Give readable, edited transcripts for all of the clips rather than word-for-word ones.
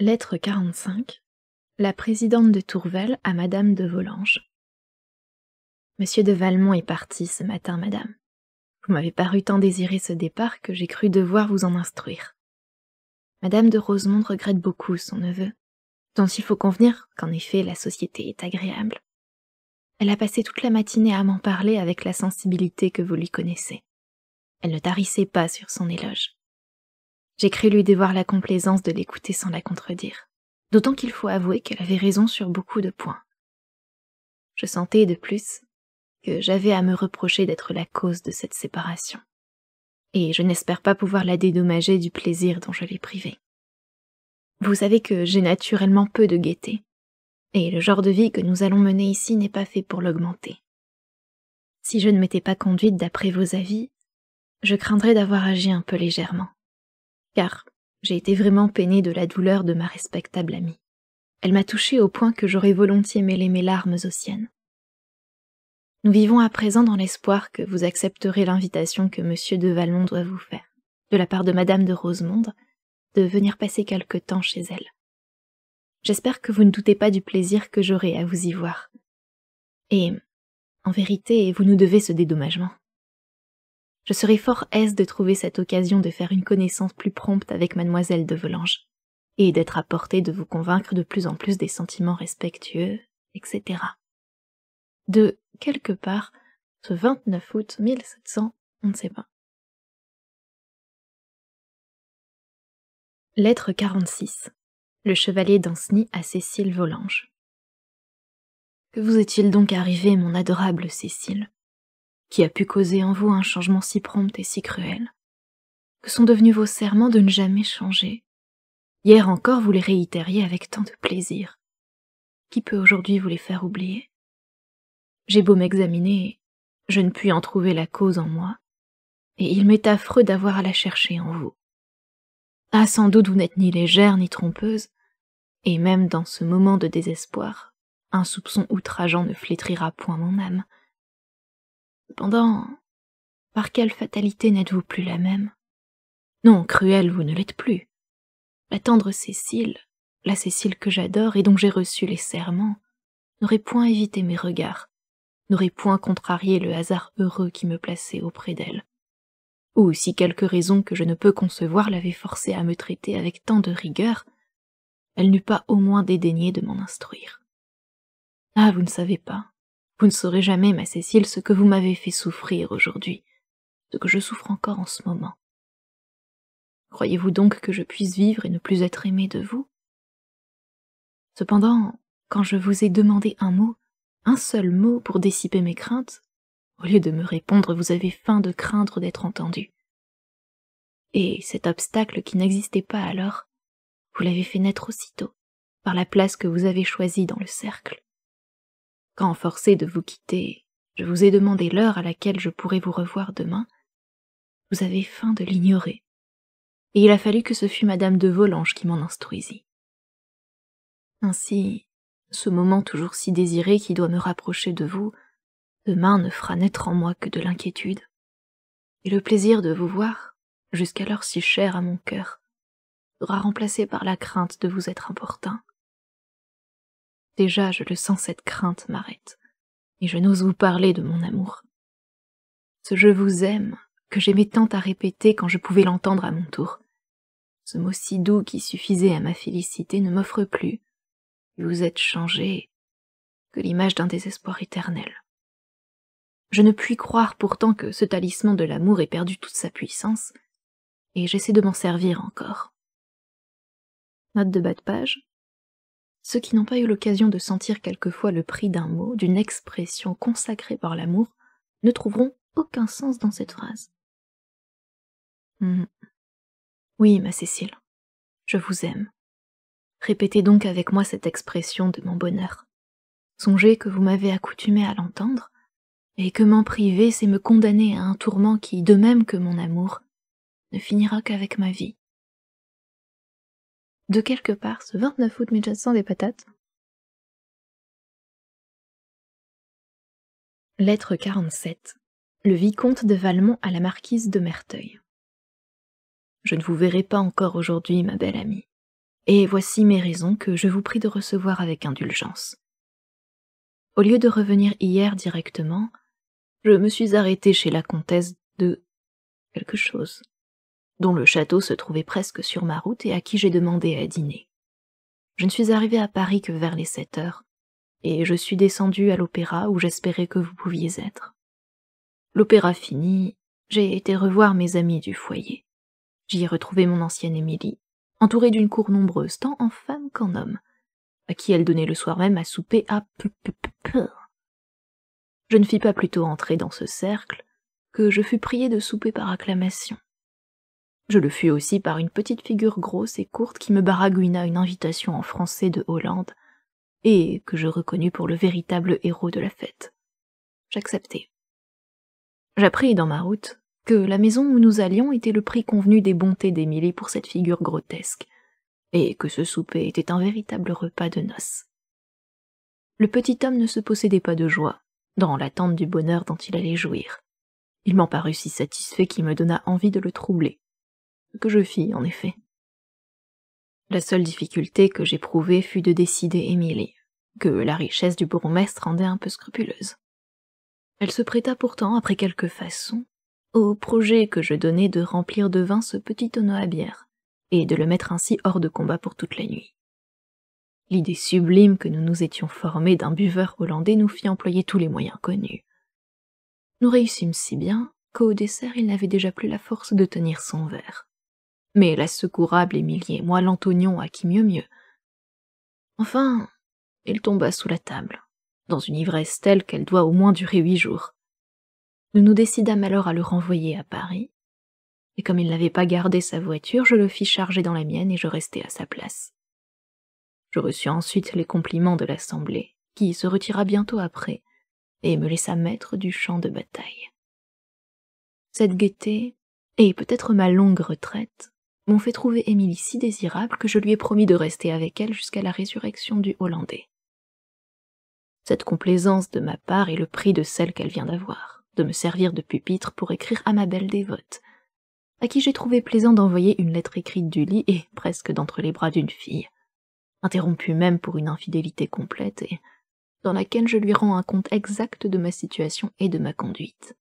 Lettre 45. La présidente de Tourvel à Madame de Volanges. Monsieur de Valmont est parti ce matin, madame. Vous m'avez paru tant désirer ce départ que j'ai cru devoir vous en instruire. Madame de Rosemonde regrette beaucoup son neveu, dont il faut convenir qu'en effet la société est agréable. Elle a passé toute la matinée à m'en parler avec la sensibilité que vous lui connaissez. Elle ne tarissait pas sur son éloge. J'ai cru lui devoir la complaisance de l'écouter sans la contredire, d'autant qu'il faut avouer qu'elle avait raison sur beaucoup de points. Je sentais, de plus, que j'avais à me reprocher d'être la cause de cette séparation, et je n'espère pas pouvoir la dédommager du plaisir dont je l'ai privée. Vous savez que j'ai naturellement peu de gaieté, et le genre de vie que nous allons mener ici n'est pas fait pour l'augmenter. Si je ne m'étais pas conduite d'après vos avis, je craindrais d'avoir agi un peu légèrement, car j'ai été vraiment peinée de la douleur de ma respectable amie. Elle m'a touchée au point que j'aurais volontiers mêlé mes larmes aux siennes. Nous vivons à présent dans l'espoir que vous accepterez l'invitation que monsieur de Valmont doit vous faire, de la part de madame de Rosemonde, de venir passer quelque temps chez elle. J'espère que vous ne doutez pas du plaisir que j'aurai à vous y voir. Et, en vérité, vous nous devez ce dédommagement. Je serai fort aise de trouver cette occasion de faire une connaissance plus prompte avec mademoiselle de Volanges, et d'être à portée de vous convaincre de plus en plus des sentiments respectueux, etc. De quelque part, ce 29 août 1700, on ne sait pas. Lettre 46. Le chevalier d'Ancenis à Cécile Volanges. Que vous est-il donc arrivé, mon adorable Cécile, qui a pu causer en vous un changement si prompt et si cruel? Que sont devenus vos serments de ne jamais changer? Hier encore vous les réitériez avec tant de plaisir. Qui peut aujourd'hui vous les faire oublier? J'ai beau m'examiner, je ne puis en trouver la cause en moi, et il m'est affreux d'avoir à la chercher en vous. Ah, sans doute vous n'êtes ni légère ni trompeuse, et même dans ce moment de désespoir, un soupçon outrageant ne flétrira point mon âme. Cependant, par quelle fatalité n'êtes-vous plus la même? Non, cruelle, vous ne l'êtes plus. La tendre Cécile, la Cécile que j'adore et dont j'ai reçu les serments, n'aurait point évité mes regards, n'aurait point contrarié le hasard heureux qui me plaçait auprès d'elle. Ou si quelque raison que je ne peux concevoir l'avait forcée à me traiter avec tant de rigueur, elle n'eût pas au moins dédaigné de m'en instruire. Ah, vous ne savez pas, vous ne saurez jamais, ma Cécile, ce que vous m'avez fait souffrir aujourd'hui, ce que je souffre encore en ce moment. Croyez-vous donc que je puisse vivre et ne plus être aimée de vous? Cependant, quand je vous ai demandé un seul mot pour dissiper mes craintes, au lieu de me répondre, vous avez feint de craindre d'être entendu. Et cet obstacle qui n'existait pas alors, vous l'avez fait naître aussitôt, par la place que vous avez choisie dans le cercle. Quand, forcé de vous quitter, je vous ai demandé l'heure à laquelle je pourrais vous revoir demain, vous avez feint de l'ignorer, et il a fallu que ce fût madame de Volanges qui m'en instruisit. Ainsi, ce moment toujours si désiré qui doit me rapprocher de vous, demain ne fera naître en moi que de l'inquiétude, et le plaisir de vous voir, jusqu'alors si cher à mon cœur, sera remplacé par la crainte de vous être importun. Déjà, je le sens, cette crainte m'arrête, et je n'ose vous parler de mon amour. Ce « je vous aime » que j'aimais tant à répéter quand je pouvais l'entendre à mon tour, ce mot si doux qui suffisait à ma félicité ne m'offre plus, et vous êtes changé, que l'image d'un désespoir éternel. Je ne puis croire pourtant que ce talisman de l'amour ait perdu toute sa puissance, et j'essaie de m'en servir encore. Note de bas de page. Ceux qui n'ont pas eu l'occasion de sentir quelquefois le prix d'un mot, d'une expression consacrée par l'amour, ne trouveront aucun sens dans cette phrase. Oui, ma Cécile, je vous aime. Répétez donc avec moi cette expression de mon bonheur. Songez que vous m'avez accoutumé à l'entendre, et que m'en priver, c'est me condamner à un tourment qui, de même que mon amour, ne finira qu'avec ma vie. De quelque part, ce 29 août 1700 des patates. Lettre 47. Le vicomte de Valmont à la marquise de Merteuil. Je ne vous verrai pas encore aujourd'hui, ma belle amie, et voici mes raisons que je vous prie de recevoir avec indulgence. Au lieu de revenir hier directement, je me suis arrêtée chez la comtesse de quelque chose, dont le château se trouvait presque sur ma route et à qui j'ai demandé à dîner. Je ne suis arrivée à Paris que vers les 7 heures, et je suis descendue à l'opéra où j'espérais que vous pouviez être. L'opéra fini, j'ai été revoir mes amis du foyer. J'y ai retrouvé mon ancienne Émilie, entourée d'une cour nombreuse, tant en femmes qu'en hommes, à qui elle donnait le soir même à souper à peu. Je ne fis pas plutôt entrer dans ce cercle que je fus priée de souper par acclamation. Je le fus aussi par une petite figure grosse et courte qui me baragouina une invitation en français de Hollande, et que je reconnus pour le véritable héros de la fête. J'acceptai. J'appris dans ma route que la maison où nous allions était le prix convenu des bontés d'Émilie pour cette figure grotesque, et que ce souper était un véritable repas de noces. Le petit homme ne se possédait pas de joie, dans l'attente du bonheur dont il allait jouir. Il m'en parut si satisfait qu'il me donna envie de le troubler, ce que je fis, en effet. La seule difficulté que j'éprouvai fut de décider Émilie, que la richesse du bourgmestre rendait un peu scrupuleuse. Elle se prêta pourtant, après quelques façons, au projet que je donnai de remplir de vin ce petit tonneau à bière, et de le mettre ainsi hors de combat pour toute la nuit. L'idée sublime que nous nous étions formée d'un buveur hollandais nous fit employer tous les moyens connus. Nous réussîmes si bien qu'au dessert il n'avait déjà plus la force de tenir son verre. Mais la secourable Émilie et moi l'entonnions à qui mieux. Enfin, il tomba sous la table, dans une ivresse telle qu'elle doit au moins durer 8 jours. Nous nous décidâmes alors à le renvoyer à Paris, et comme il n'avait pas gardé sa voiture, je le fis charger dans la mienne et je restai à sa place. Je reçus ensuite les compliments de l'Assemblée, qui se retira bientôt après, et me laissa maître du champ de bataille. Cette gaieté, et peut-être ma longue retraite, m'ont fait trouver Émilie si désirable que je lui ai promis de rester avec elle jusqu'à la résurrection du Hollandais. Cette complaisance de ma part est le prix de celle qu'elle vient d'avoir, de me servir de pupitre pour écrire à ma belle dévote, à qui j'ai trouvé plaisant d'envoyer une lettre écrite du lit et presque d'entre les bras d'une fille, interrompue même pour une infidélité complète et dans laquelle je lui rends un compte exact de ma situation et de ma conduite.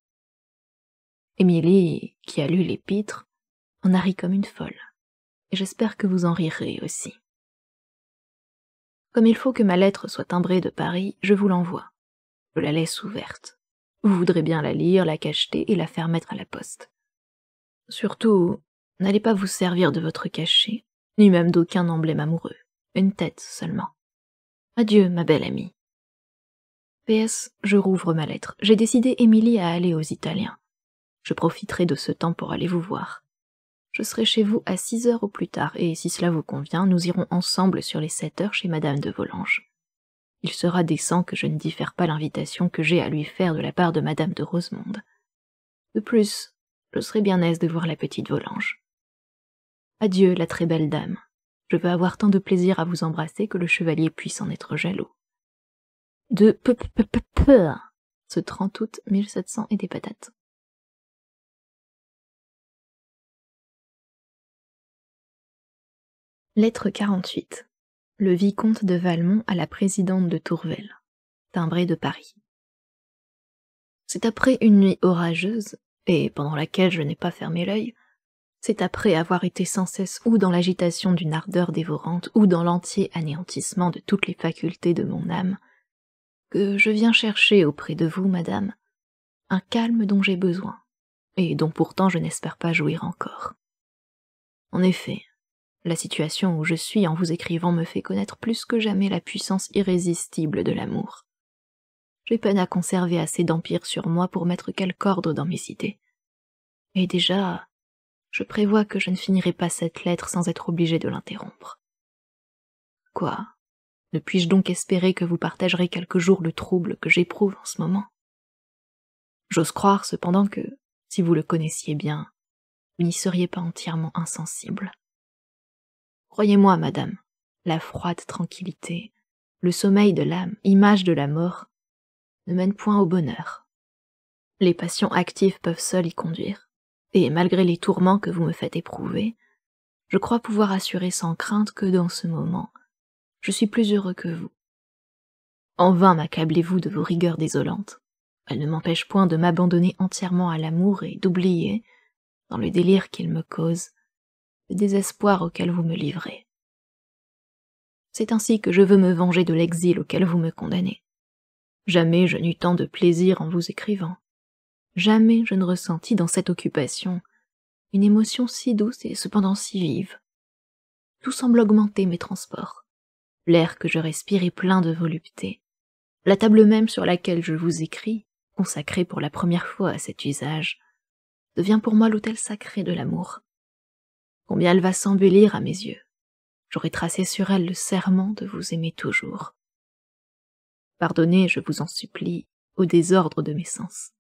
Émilie, qui a lu l'épître, en a ri comme une folle, et j'espère que vous en rirez aussi. Comme il faut que ma lettre soit timbrée de Paris, je vous l'envoie. Je la laisse ouverte. Vous voudrez bien la lire, la cacheter et la faire mettre à la poste. Surtout, n'allez pas vous servir de votre cachet, ni même d'aucun emblème amoureux, une tête seulement. Adieu, ma belle amie. PS, je rouvre ma lettre. J'ai décidé Émilie à aller aux Italiens. Je profiterai de ce temps pour aller vous voir. Je serai chez vous à 6 heures au plus tard, et si cela vous convient, nous irons ensemble sur les 7 heures chez madame de Volanges. Il sera décent que je ne diffère pas l'invitation que j'ai à lui faire de la part de madame de Rosemonde. De plus, je serai bien aise de voir la petite Volanges. Adieu, la très belle dame. Je veux avoir tant de plaisir à vous embrasser que le chevalier puisse en être jaloux. De ce 30 août 1700 et des patates. Lettre 48. Le vicomte de Valmont à la présidente de Tourvel. Timbré de Paris. C'est après une nuit orageuse, et pendant laquelle je n'ai pas fermé l'œil, c'est après avoir été sans cesse ou dans l'agitation d'une ardeur dévorante, ou dans l'entier anéantissement de toutes les facultés de mon âme, que je viens chercher auprès de vous, madame, un calme dont j'ai besoin, et dont pourtant je n'espère pas jouir encore. En effet, la situation où je suis en vous écrivant me fait connaître plus que jamais la puissance irrésistible de l'amour. J'ai peine à conserver assez d'empire sur moi pour mettre quelque ordre dans mes idées. Et déjà, je prévois que je ne finirai pas cette lettre sans être obligé de l'interrompre. Quoi? Ne puis-je donc espérer que vous partagerez quelques jours le trouble que j'éprouve en ce moment? J'ose croire cependant que, si vous le connaissiez bien, vous n'y seriez pas entièrement insensible. Croyez-moi, madame, la froide tranquillité, le sommeil de l'âme, image de la mort, ne mènent point au bonheur. Les passions actives peuvent seules y conduire, et malgré les tourments que vous me faites éprouver, je crois pouvoir assurer sans crainte que dans ce moment, je suis plus heureux que vous. En vain m'accablez-vous de vos rigueurs désolantes. Elles ne m'empêchent point de m'abandonner entièrement à l'amour et d'oublier, dans le délire qu'il me cause, le désespoir auquel vous me livrez. C'est ainsi que je veux me venger de l'exil auquel vous me condamnez. Jamais je n'eus tant de plaisir en vous écrivant. Jamais je ne ressentis dans cette occupation une émotion si douce et cependant si vive. Tout semble augmenter mes transports. L'air que je respire est plein de volupté. La table même sur laquelle je vous écris, consacrée pour la première fois à cet usage, devient pour moi l'autel sacré de l'amour. Combien elle va s'embellir à mes yeux. J'aurai tracé sur elle le serment de vous aimer toujours. Pardonnez, je vous en supplie, au désordre de mes sens.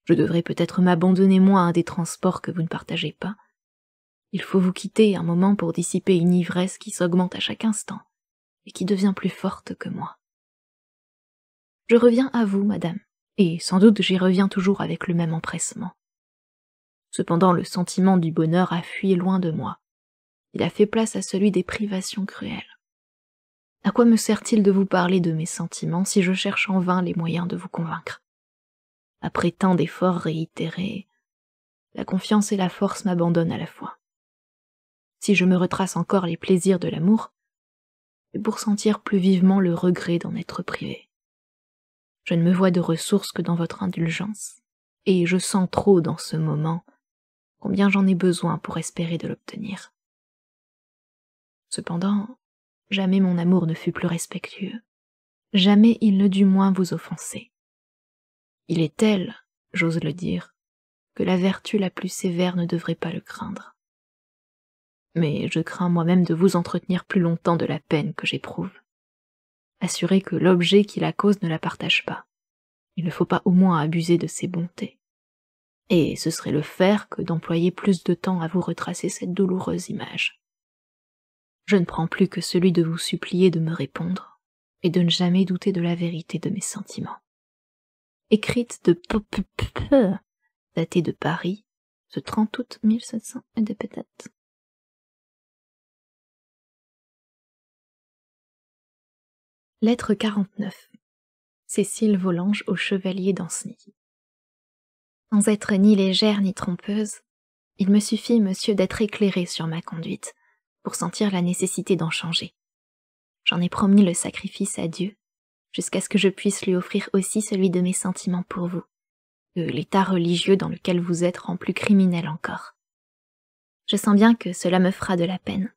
Je devrais peut-être m'abandonner moi à des transports que vous ne partagez pas. Il faut vous quitter un moment pour dissiper une ivresse qui s'augmente à chaque instant, et qui devient plus forte que moi. Je reviens à vous, madame, et sans doute j'y reviens toujours avec le même empressement. Cependant le sentiment du bonheur a fui loin de moi. Il a fait place à celui des privations cruelles. À quoi me sert-il de vous parler de mes sentiments si je cherche en vain les moyens de vous convaincre? Après tant d'efforts réitérés, la confiance et la force m'abandonnent à la fois. Si je me retrace encore les plaisirs de l'amour, c'est pour sentir plus vivement le regret d'en être privé. Je ne me vois de ressources que dans votre indulgence, et je sens trop dans ce moment combien j'en ai besoin pour espérer de l'obtenir. Cependant, jamais mon amour ne fut plus respectueux, jamais il ne dut moins vous offenser. Il est tel, j'ose le dire, que la vertu la plus sévère ne devrait pas le craindre. Mais je crains moi-même de vous entretenir plus longtemps de la peine que j'éprouve. Assurez que l'objet qui la cause ne la partage pas. Il ne faut pas au moins abuser de ses bontés. Et ce serait le faire que d'employer plus de temps à vous retracer cette douloureuse image. Je ne prends plus que celui de vous supplier de me répondre, et de ne jamais douter de la vérité de mes sentiments. Écrite de datée de Paris, ce 30 août 1700 et de peut-être. Lettre 49. Cécile Volanges au chevalier d'Ancenis. Sans être ni légère ni trompeuse, il me suffit, monsieur, d'être éclairée sur ma conduite, pour sentir la nécessité d'en changer. J'en ai promis le sacrifice à Dieu, jusqu'à ce que je puisse lui offrir aussi celui de mes sentiments pour vous, que l'état religieux dans lequel vous êtes rend plus criminel encore. Je sens bien que cela me fera de la peine,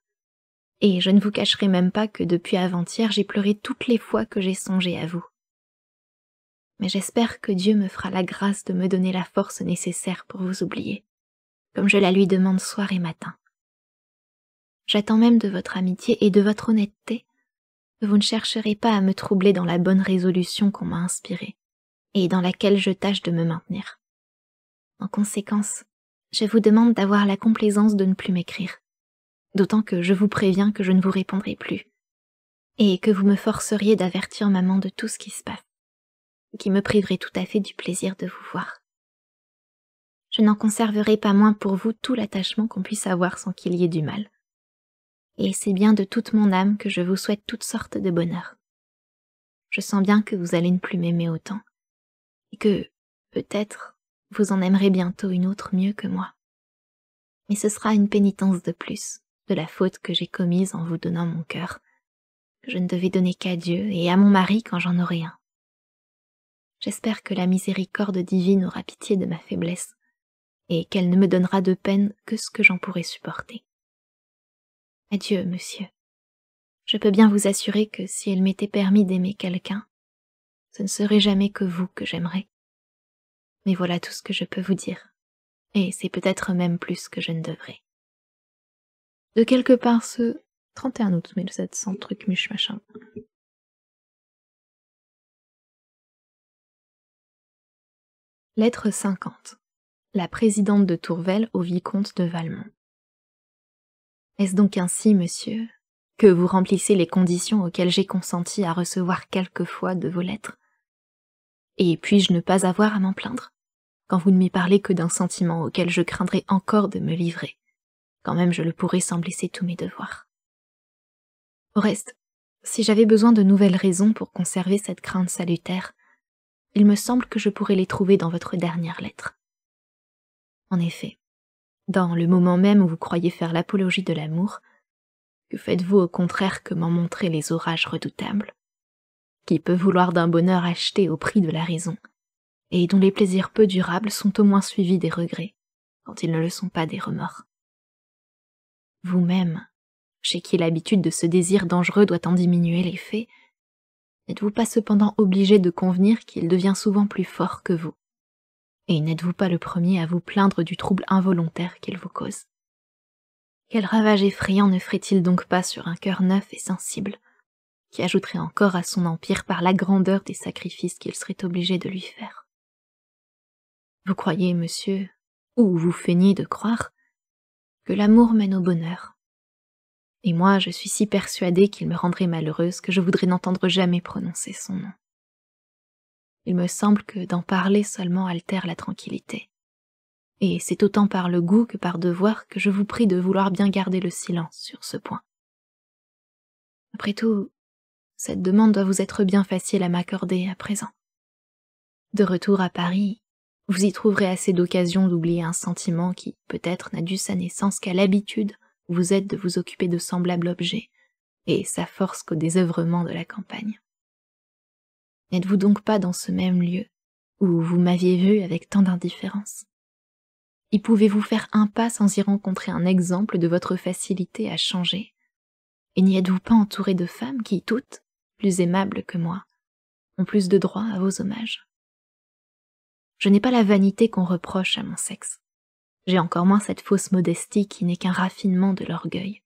et je ne vous cacherai même pas que depuis avant-hier j'ai pleuré toutes les fois que j'ai songé à vous. Mais j'espère que Dieu me fera la grâce de me donner la force nécessaire pour vous oublier, comme je la lui demande soir et matin. J'attends même de votre amitié et de votre honnêteté que vous ne chercherez pas à me troubler dans la bonne résolution qu'on m'a inspirée, et dans laquelle je tâche de me maintenir. En conséquence, je vous demande d'avoir la complaisance de ne plus m'écrire, d'autant que je vous préviens que je ne vous répondrai plus, et que vous me forceriez d'avertir maman de tout ce qui se passe, qui me priverait tout à fait du plaisir de vous voir. Je n'en conserverai pas moins pour vous tout l'attachement qu'on puisse avoir sans qu'il y ait du mal. Et c'est bien de toute mon âme que je vous souhaite toutes sortes de bonheur. Je sens bien que vous allez ne plus m'aimer autant, et que, peut-être, vous en aimerez bientôt une autre mieux que moi. Mais ce sera une pénitence de plus, de la faute que j'ai commise en vous donnant mon cœur, que je ne devais donner qu'à Dieu et à mon mari quand j'en aurai un. J'espère que la miséricorde divine aura pitié de ma faiblesse, et qu'elle ne me donnera de peine que ce que j'en pourrai supporter. Adieu, monsieur. Je peux bien vous assurer que si elle m'était permis d'aimer quelqu'un, ce ne serait jamais que vous que j'aimerais. Mais voilà tout ce que je peux vous dire, et c'est peut-être même plus que je ne devrais. De quelque part ce 31 août 1700 truc muche machin. Lettre 50. La présidente de Tourvel au vicomte de Valmont. Est-ce donc ainsi, monsieur, que vous remplissez les conditions auxquelles j'ai consenti à recevoir quelquefois de vos lettres? Et puis-je ne pas avoir à m'en plaindre, quand vous ne m'y parlez que d'un sentiment auquel je craindrais encore de me livrer, Quand même, je le pourrais sans blesser tous mes devoirs. Au reste, si j'avais besoin de nouvelles raisons pour conserver cette crainte salutaire, il me semble que je pourrais les trouver dans votre dernière lettre. En effet, dans le moment même où vous croyez faire l'apologie de l'amour, que faites-vous au contraire que m'en montrer les orages redoutables? Qui peut vouloir d'un bonheur acheté au prix de la raison, et dont les plaisirs peu durables sont au moins suivis des regrets, quand ils ne le sont pas des remords? Vous-même, chez qui l'habitude de ce désir dangereux doit en diminuer l'effet, n'êtes-vous pas cependant obligé de convenir qu'il devient souvent plus fort que vous? Et n'êtes-vous pas le premier à vous plaindre du trouble involontaire qu'il vous cause? Quel ravage effrayant ne ferait-il donc pas sur un cœur neuf et sensible, qui ajouterait encore à son empire par la grandeur des sacrifices qu'il serait obligé de lui faire? Vous croyez, monsieur, ou vous feignez de croire, que l'amour mène au bonheur. Et moi, je suis si persuadée qu'il me rendrait malheureuse que je voudrais n'entendre jamais prononcer son nom. Il me semble que d'en parler seulement altère la tranquillité. Et c'est autant par le goût que par devoir que je vous prie de vouloir bien garder le silence sur ce point. Après tout, cette demande doit vous être bien facile à m'accorder à présent. De retour à Paris, vous y trouverez assez d'occasions d'oublier un sentiment qui, peut-être, n'a dû sa naissance qu'à l'habitude où vous êtes de vous occuper de semblables objets, et sa force qu'au désœuvrement de la campagne. N'êtes-vous donc pas dans ce même lieu, où vous m'aviez vu avec tant d'indifférence? Y pouvez-vous faire un pas sans y rencontrer un exemple de votre facilité à changer? Et n'y êtes-vous pas entouré de femmes qui, toutes, plus aimables que moi, ont plus de droit à vos hommages? Je n'ai pas la vanité qu'on reproche à mon sexe. J'ai encore moins cette fausse modestie qui n'est qu'un raffinement de l'orgueil.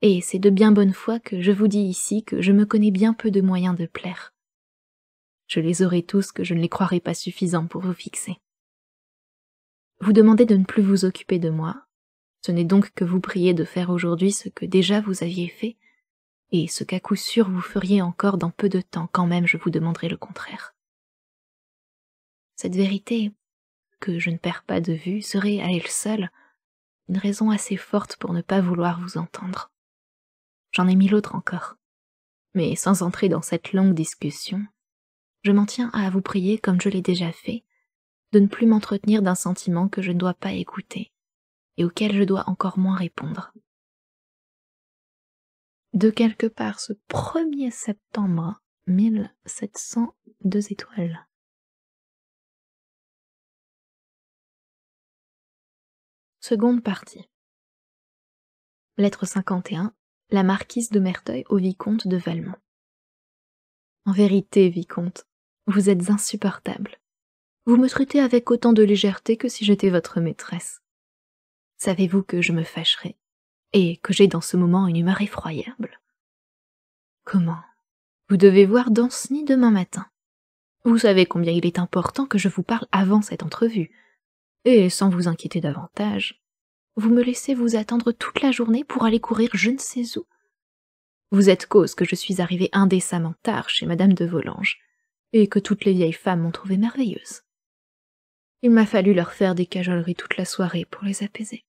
Et c'est de bien bonne foi que je vous dis ici que je me connais bien peu de moyens de plaire. Je les aurai tous que je ne les croirai pas suffisants pour vous fixer. Vous demandez de ne plus vous occuper de moi. Ce n'est donc que vous prier de faire aujourd'hui ce que déjà vous aviez fait, et ce qu'à coup sûr vous feriez encore dans peu de temps, quand même je vous demanderai le contraire. Cette vérité, que je ne perds pas de vue, serait à elle seule une raison assez forte pour ne pas vouloir vous entendre. J'en ai mille autres encore, mais sans entrer dans cette longue discussion, je m'en tiens à vous prier, comme je l'ai déjà fait, de ne plus m'entretenir d'un sentiment que je ne dois pas écouter, et auquel je dois encore moins répondre. De quelque part ce 1er septembre 1702 étoiles. Seconde partie. Lettre 51. La marquise de Merteuil au vicomte de Valmont. En vérité, vicomte, vous êtes insupportable. Vous me traitez avec autant de légèreté que si j'étais votre maîtresse. Savez-vous que je me fâcherais, et que j'ai dans ce moment une humeur effroyable? Comment? Vous devez voir Danceny demain matin. Vous savez combien il est important que je vous parle avant cette entrevue, et sans vous inquiéter davantage, vous me laissez vous attendre toute la journée pour aller courir je ne sais où. Vous êtes cause que je suis arrivée indécemment tard chez madame de Volanges, et que toutes les vieilles femmes m'ont trouvée merveilleuse. Il m'a fallu leur faire des cajoleries toute la soirée pour les apaiser.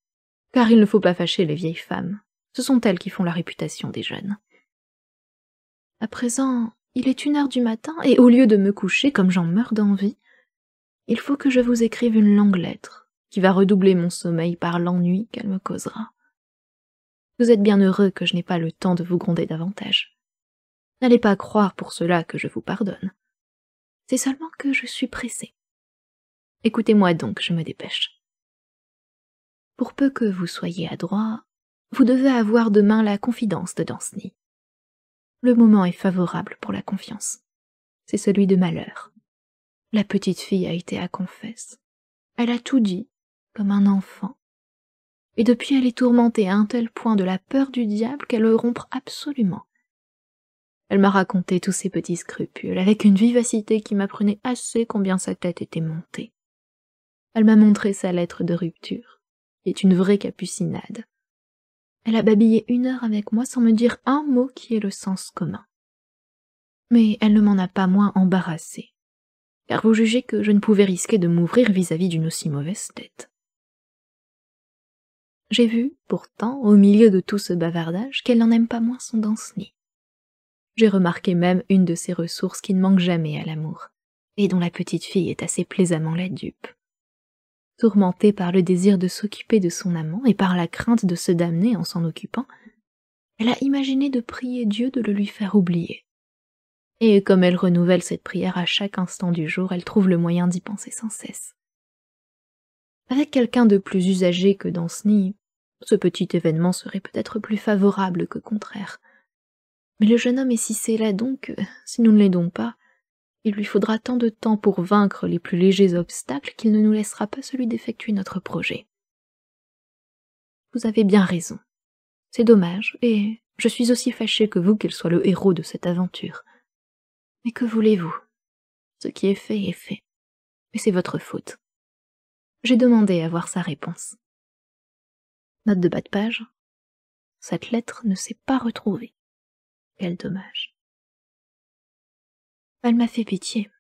Car il ne faut pas fâcher les vieilles femmes, ce sont elles qui font la réputation des jeunes. À présent, il est 1h du matin, et au lieu de me coucher comme j'en meurs d'envie, il faut que je vous écrive une longue lettre, qui va redoubler mon sommeil par l'ennui qu'elle me causera. Vous êtes bien heureux que je n'ai pas le temps de vous gronder davantage. N'allez pas croire pour cela que je vous pardonne. C'est seulement que je suis pressée. Écoutez-moi donc, je me dépêche. Pour peu que vous soyez adroit, vous devez avoir demain la confidence de Danceny. Le moment est favorable pour la confiance. C'est celui de malheur. La petite fille a été à confesse. Elle a tout dit, comme un enfant. Et depuis elle est tourmentée à un tel point de la peur du diable qu'elle le rompt absolument. Elle m'a raconté tous ses petits scrupules, avec une vivacité qui m'apprenait assez combien sa tête était montée. Elle m'a montré sa lettre de rupture, qui est une vraie capucinade. Elle a babillé 1 heure avec moi sans me dire un mot qui ait le sens commun. Mais elle ne m'en a pas moins embarrassée, car vous jugez que je ne pouvais risquer de m'ouvrir vis-à-vis d'une aussi mauvaise tête. J'ai vu, pourtant, au milieu de tout ce bavardage, qu'elle n'en aime pas moins son Danceny. J'ai remarqué même une de ces ressources qui ne manquent jamais à l'amour, et dont la petite fille est assez plaisamment la dupe. Tourmentée par le désir de s'occuper de son amant et par la crainte de se damner en s'en occupant, elle a imaginé de prier Dieu de le lui faire oublier. Et comme elle renouvelle cette prière à chaque instant du jour, elle trouve le moyen d'y penser sans cesse. Avec quelqu'un de plus usagé que Danceny, ce petit événement serait peut-être plus favorable que contraire. Mais le jeune homme est si céladon que, si nous ne l'aidons pas, il lui faudra tant de temps pour vaincre les plus légers obstacles qu'il ne nous laissera pas celui d'effectuer notre projet. Vous avez bien raison. C'est dommage, et je suis aussi fâchée que vous qu'elle soit le héros de cette aventure. Mais que voulez-vous? Ce qui est fait est fait. Et c'est votre faute. J'ai demandé à voir sa réponse. Note de bas de page. Cette lettre ne s'est pas retrouvée. Quel dommage. Elle m'a fait pitié.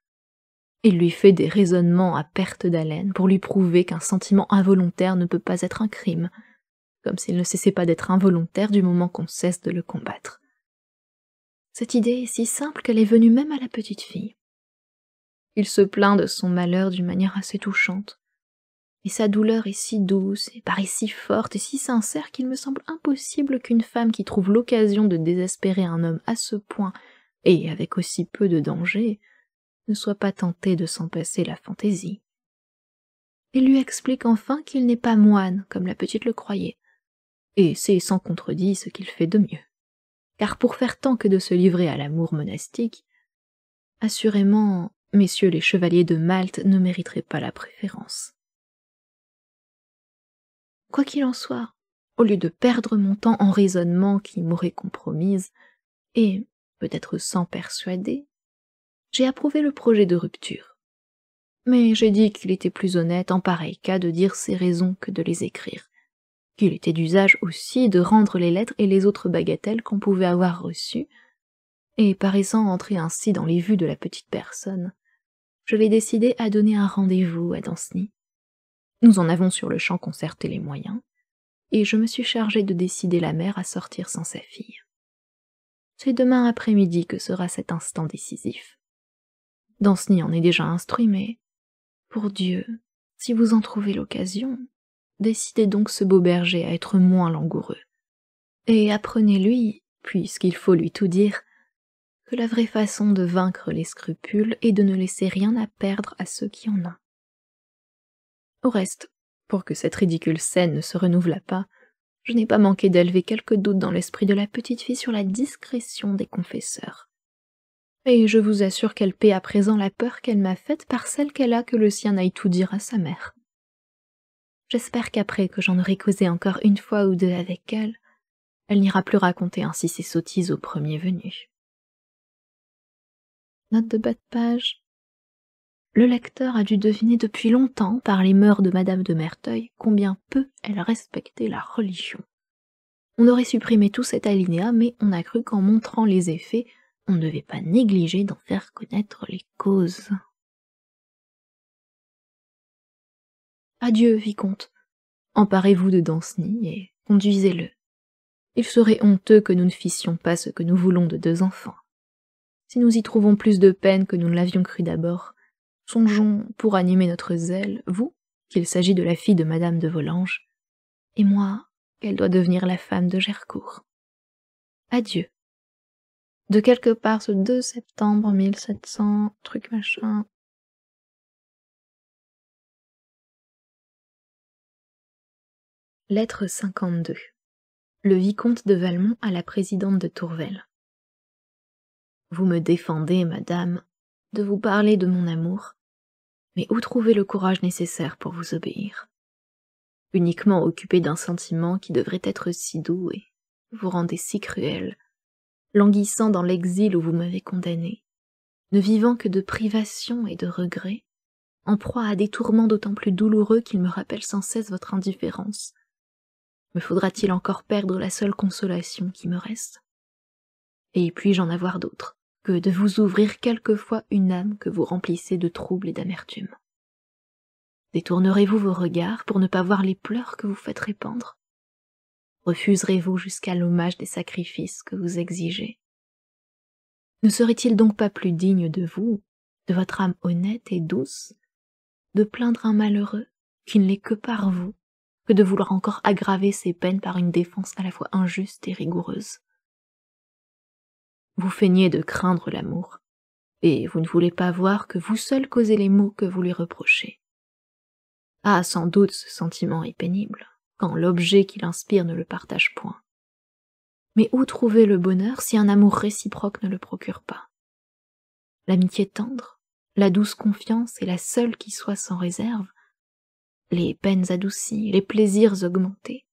Il lui fait des raisonnements à perte d'haleine pour lui prouver qu'un sentiment involontaire ne peut pas être un crime, comme s'il ne cessait pas d'être involontaire du moment qu'on cesse de le combattre. Cette idée est si simple qu'elle est venue même à la petite fille. Il se plaint de son malheur d'une manière assez touchante, et sa douleur est si douce, et paraît si forte et si sincère qu'il me semble impossible qu'une femme qui trouve l'occasion de désespérer un homme à ce point, et avec aussi peu de danger, ne soit pas tentée de s'en passer la fantaisie. Il lui explique enfin qu'il n'est pas moine, comme la petite le croyait, et c'est sans contredit ce qu'il fait de mieux. Car pour faire tant que de se livrer à l'amour monastique, assurément, messieurs les chevaliers de Malte ne mériteraient pas la préférence. Quoi qu'il en soit, au lieu de perdre mon temps en raisonnements qui m'auraient compromise, et, peut-être sans persuader, j'ai approuvé le projet de rupture. Mais j'ai dit qu'il était plus honnête en pareil cas de dire ses raisons que de les écrire, qu'il était d'usage aussi de rendre les lettres et les autres bagatelles qu'on pouvait avoir reçues, et paraissant entrer ainsi dans les vues de la petite personne, je l'ai décidé à donner un rendez-vous à Danceny. Nous en avons sur le champ concerté les moyens, et je me suis chargée de décider la mère à sortir sans sa fille. C'est demain après-midi que sera cet instant décisif. Danceny en est déjà instruit, mais, pour Dieu, si vous en trouvez l'occasion, décidez donc ce beau berger à être moins langoureux, et apprenez-lui, puisqu'il faut lui tout dire, que la vraie façon de vaincre les scrupules est de ne laisser rien à perdre à ceux qui en ont. Au reste, pour que cette ridicule scène ne se renouvelât pas, je n'ai pas manqué d'élever quelques doutes dans l'esprit de la petite fille sur la discrétion des confesseurs. Et je vous assure qu'elle paie à présent la peur qu'elle m'a faite par celle qu'elle a que le sien aille tout dire à sa mère. J'espère qu'après que j'en aurai causé encore une fois ou deux avec elle, elle n'ira plus raconter ainsi ses sottises au premier venu. Note de bas de page. Le lecteur a dû deviner depuis longtemps, par les mœurs de Madame de Merteuil, combien peu elle respectait la religion. On aurait supprimé tout cet alinéa, mais on a cru qu'en montrant les effets, on ne devait pas négliger d'en faire connaître les causes. Adieu, vicomte. Emparez-vous de Danceny et conduisez-le. Il serait honteux que nous ne fissions pas ce que nous voulons de deux enfants. Si nous y trouvons plus de peine que nous ne l'avions cru d'abord, songeons, pour animer notre zèle, vous, qu'il s'agit de la fille de Madame de Volanges, et moi, qu'elle doit devenir la femme de Gercourt. Adieu. De quelque part ce 2 septembre 1700, truc machin. Lettre 52. Le vicomte de Valmont à la présidente de Tourvel. Vous me défendez, madame, de vous parler de mon amour, mais où trouver le courage nécessaire pour vous obéir? Uniquement occupé d'un sentiment qui devrait être si doux et vous rendez si cruel, languissant dans l'exil où vous m'avez condamné, ne vivant que de privations et de regrets, en proie à des tourments d'autant plus douloureux qu'ils me rappellent sans cesse votre indifférence. Me faudra-t-il encore perdre la seule consolation qui me reste? Et puis-je en avoir d'autres que de vous ouvrir quelquefois une âme que vous remplissez de trouble et d'amertume? Détournerez-vous vos regards pour ne pas voir les pleurs que vous faites répandre? Refuserez-vous jusqu'à l'hommage des sacrifices que vous exigez? Ne serait-il donc pas plus digne de vous, de votre âme honnête et douce, de plaindre un malheureux qui ne l'est que par vous, que de vouloir encore aggraver ses peines par une défense à la fois injuste et rigoureuse? Vous feignez de craindre l'amour, et vous ne voulez pas voir que vous seul causez les maux que vous lui reprochez. Ah, sans doute ce sentiment est pénible, quand l'objet qui l'inspire ne le partage point. Mais où trouver le bonheur si un amour réciproque ne le procure pas? L'amitié tendre, la douce confiance est la seule qui soit sans réserve, les peines adoucies, les plaisirs augmentés,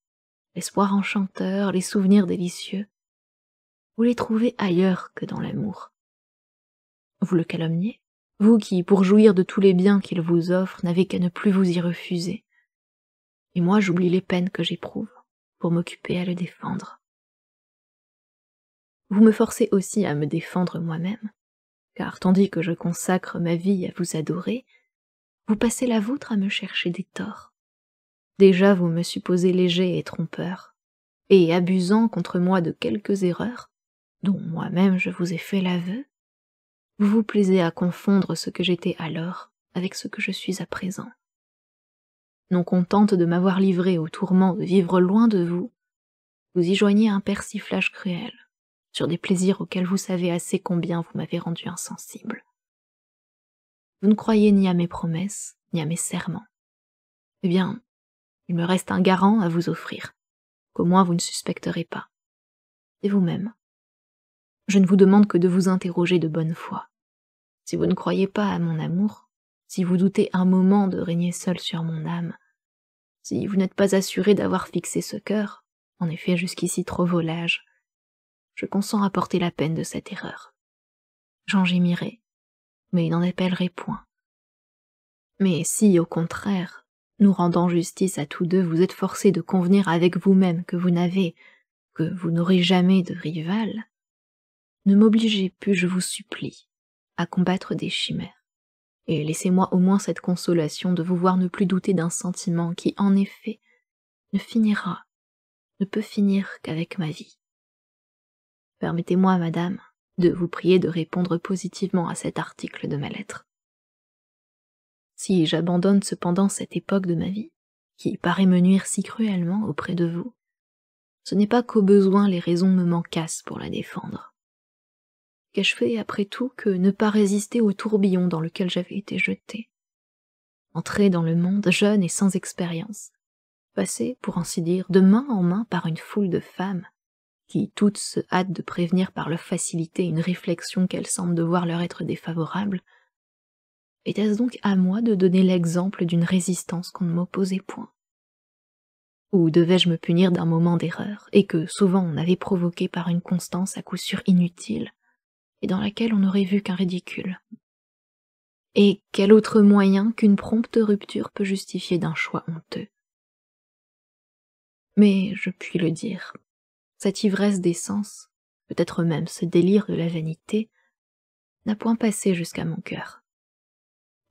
l'espoir enchanteur, les souvenirs délicieux, vous les trouvez ailleurs que dans l'amour. Vous le calomniez, vous qui, pour jouir de tous les biens qu'il vous offre, n'avez qu'à ne plus vous y refuser. Et moi j'oublie les peines que j'éprouve, pour m'occuper à le défendre. Vous me forcez aussi à me défendre moi-même, car tandis que je consacre ma vie à vous adorer, vous passez la vôtre à me chercher des torts. Déjà vous me supposez léger et trompeur, et abusant contre moi de quelques erreurs, dont moi-même je vous ai fait l'aveu, vous vous plaisez à confondre ce que j'étais alors avec ce que je suis à présent. Non contente de m'avoir livrée au tourment de vivre loin de vous, vous y joignez un persiflage cruel, sur des plaisirs auxquels vous savez assez combien vous m'avez rendu insensible. Vous ne croyez ni à mes promesses, ni à mes serments. Eh bien, il me reste un garant à vous offrir, qu'au moins vous ne suspecterez pas. C'est vous-même. Je ne vous demande que de vous interroger de bonne foi. Si vous ne croyez pas à mon amour, si vous doutez un moment de régner seul sur mon âme, si vous n'êtes pas assuré d'avoir fixé ce cœur, en effet jusqu'ici trop volage, je consens à porter la peine de cette erreur. J'en gémirai, mais n'en appellerai point. Mais si, au contraire, nous rendant justice à tous deux, vous êtes forcés de convenir avec vous-même que vous n'aurez jamais de rival, ne m'obligez plus, je vous supplie, à combattre des chimères, et laissez-moi au moins cette consolation de vous voir ne plus douter d'un sentiment qui, en effet, ne peut finir qu'avec ma vie. Permettez-moi, madame, de vous prier de répondre positivement à cet article de ma lettre. Si j'abandonne cependant cette époque de ma vie, qui paraît me nuire si cruellement auprès de vous, ce n'est pas qu'au besoin les raisons me manquassent pour la défendre. Qu'ai-je fait, après tout, que ne pas résister au tourbillon dans lequel j'avais été jetée? Entrer dans le monde jeune et sans expérience, passer, pour ainsi dire, de main en main par une foule de femmes, qui toutes se hâtent de prévenir par leur facilité une réflexion qu'elles semblent devoir leur être défavorable, était-ce donc à moi de donner l'exemple d'une résistance qu'on ne m'opposait point? Ou devais-je me punir d'un moment d'erreur, et que souvent on avait provoqué par une constance à coup sûr inutile, et dans laquelle on n'aurait vu qu'un ridicule? Et quel autre moyen qu'une prompte rupture peut justifier d'un choix honteux? Mais je puis le dire, cette ivresse des sens, peut-être même ce délire de la vanité, n'a point passé jusqu'à mon cœur.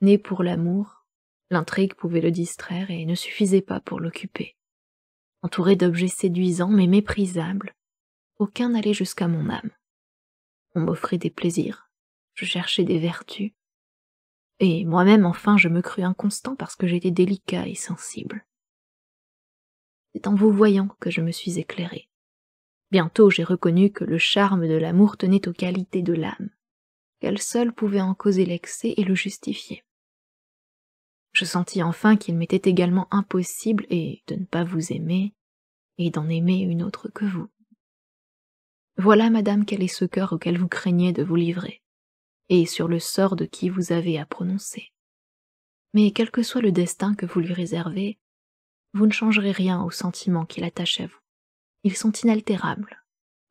Né pour l'amour, l'intrigue pouvait le distraire et ne suffisait pas pour l'occuper. Entouré d'objets séduisants mais méprisables, aucun n'allait jusqu'à mon âme. On m'offrait des plaisirs, je cherchais des vertus, et moi-même enfin je me crus inconstant parce que j'étais délicat et sensible. C'est en vous voyant que je me suis éclairé. Bientôt j'ai reconnu que le charme de l'amour tenait aux qualités de l'âme, qu'elle seule pouvait en causer l'excès et le justifier. Je sentis enfin qu'il m'était également impossible de ne pas vous aimer, et d'en aimer une autre que vous. Voilà, madame, quel est ce cœur auquel vous craignez de vous livrer, et sur le sort de qui vous avez à prononcer. Mais quel que soit le destin que vous lui réservez, vous ne changerez rien aux sentiments qui l'attachent à vous. Ils sont inaltérables,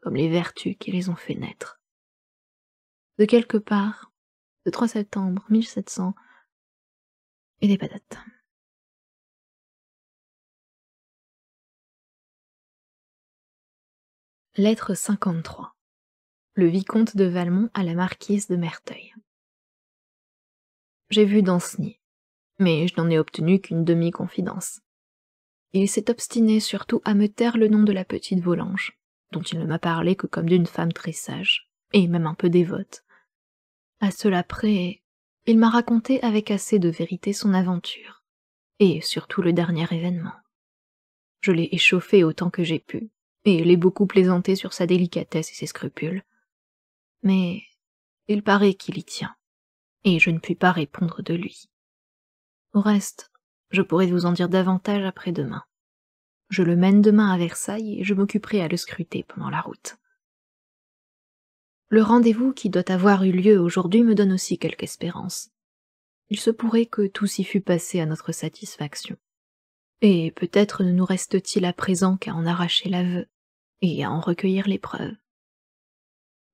comme les vertus qui les ont fait naître. De quelque part, le 3 septembre 1700, et des patates. Lettre 53. Le vicomte de Valmont à la marquise de Merteuil. J'ai vu Danceny, mais je n'en ai obtenu qu'une demi-confidence. Il s'est obstiné surtout à me taire le nom de la petite Volanges, dont il ne m'a parlé que comme d'une femme très sage, et même un peu dévote. À cela près, il m'a raconté avec assez de vérité son aventure, et surtout le dernier événement. Je l'ai échauffé autant que j'ai pu, et l'ai beaucoup plaisanté sur sa délicatesse et ses scrupules. Mais il paraît qu'il y tient, et je ne puis pas répondre de lui. Au reste, je pourrais vous en dire davantage après-demain. Je le mène demain à Versailles et je m'occuperai à le scruter pendant la route. Le rendez-vous qui doit avoir eu lieu aujourd'hui me donne aussi quelque espérance. Il se pourrait que tout s'y fût passé à notre satisfaction. Et peut-être ne nous reste-t-il à présent qu'à en arracher l'aveu et à en recueillir les preuves.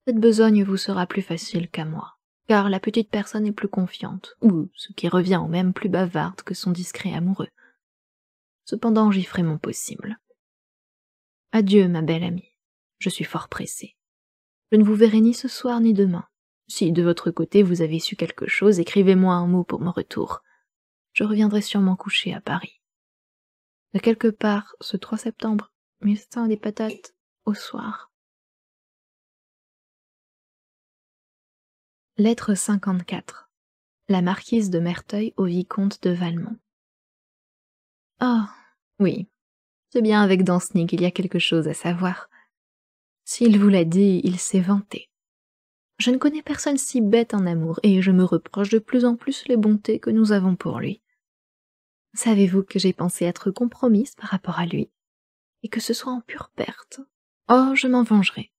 Cette besogne vous sera plus facile qu'à moi, car la petite personne est plus confiante, ou, ce qui revient au même, plus bavarde que son discret amoureux. Cependant, j'y ferai mon possible. Adieu, ma belle amie. Je suis fort pressée. Je ne vous verrai ni ce soir ni demain. Si de votre côté vous avez su quelque chose, écrivez-moi un mot pour mon retour. Je reviendrai sûrement coucher à Paris. De quelque part, ce 3 septembre, 1100 des patates, au soir. Lettre 54. La marquise de Merteuil au vicomte de Valmont. Ah, oui, c'est bien avec Danceny qu'il y a quelque chose à savoir. S'il vous l'a dit, il s'est vanté. Je ne connais personne si bête en amour, et je me reproche de plus en plus les bontés que nous avons pour lui. Savez-vous que j'ai pensé être compromise par rapport à lui, et que ce soit en pure perte? Oh, je m'en vengerai,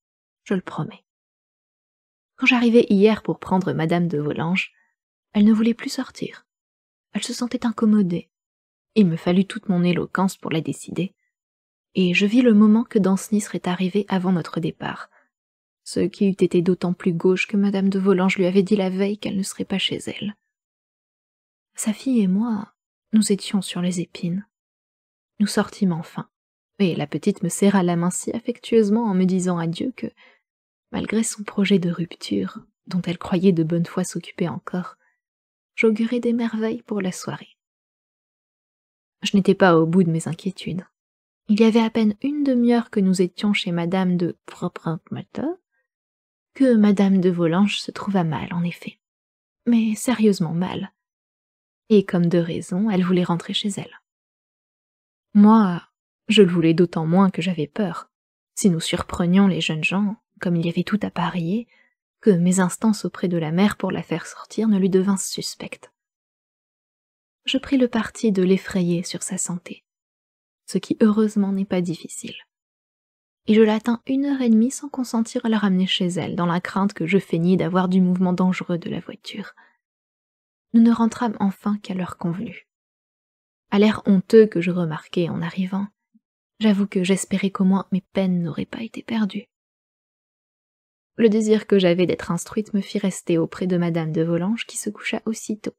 je le promets. Quand j'arrivai hier pour prendre madame de Volanges, elle ne voulait plus sortir. Elle se sentait incommodée. Il me fallut toute mon éloquence pour la décider, et je vis le moment que Danceny serait arrivé avant notre départ, ce qui eût été d'autant plus gauche que madame de Volanges lui avait dit la veille qu'elle ne serait pas chez elle. Sa fille et moi, nous étions sur les épines. Nous sortîmes enfin, et la petite me serra la main si affectueusement en me disant adieu que, malgré son projet de rupture, dont elle croyait de bonne foi s'occuper encore, j'augurais des merveilles pour la soirée. Je n'étais pas au bout de mes inquiétudes. Il y avait à peine une demi-heure que nous étions chez madame de Propremata, que madame de Volanges se trouva mal, en effet. Mais sérieusement mal. Et comme de raison, elle voulait rentrer chez elle. Moi, je le voulais d'autant moins que j'avais peur, si nous surprenions les jeunes gens, comme il y avait tout à parier, que mes instances auprès de la mère pour la faire sortir ne lui devinssent suspectes. Je pris le parti de l'effrayer sur sa santé, ce qui heureusement n'est pas difficile. Et je la tins 1h30 sans consentir à la ramener chez elle, dans la crainte que je feignis d'avoir du mouvement dangereux de la voiture. Nous ne rentrâmes enfin qu'à l'heure convenue. À l'air honteux que je remarquai en arrivant, j'avoue que j'espérais qu'au moins mes peines n'auraient pas été perdues. Le désir que j'avais d'être instruite me fit rester auprès de madame de Volanges qui se coucha aussitôt,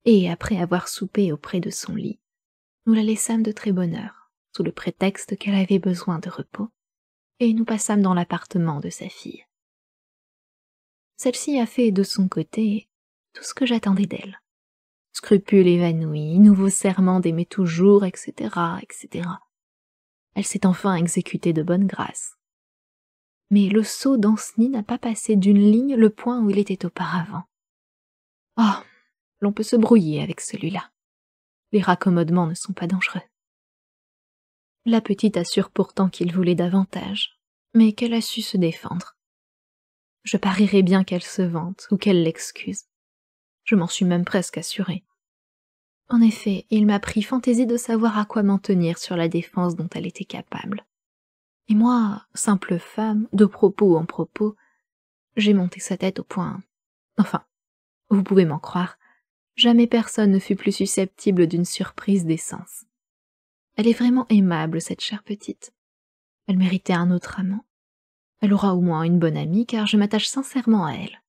et après avoir soupé auprès de son lit, nous la laissâmes de très bonne heure, sous le prétexte qu'elle avait besoin de repos, et nous passâmes dans l'appartement de sa fille. Celle-ci a fait de son côté tout ce que j'attendais d'elle. Scrupules évanouis, nouveaux serments d'aimer toujours, etc., etc. Elle s'est enfin exécutée de bonne grâce. Mais le sot Danceny n'a pas passé d'une ligne le point où il était auparavant. Oh, l'on peut se brouiller avec celui-là. Les raccommodements ne sont pas dangereux. La petite assure pourtant qu'il voulait davantage, mais qu'elle a su se défendre. Je parierais bien qu'elle se vante ou qu'elle l'excuse. Je m'en suis même presque assurée. En effet, il m'a pris fantaisie de savoir à quoi m'en tenir sur la défense dont elle était capable. Et moi, simple femme, de propos en propos, j'ai monté sa tête au point. Enfin, vous pouvez m'en croire, jamais personne ne fut plus susceptible d'une surprise d'essence. Elle est vraiment aimable, cette chère petite. Elle méritait un autre amant. Elle aura au moins une bonne amie, car je m'attache sincèrement à elle.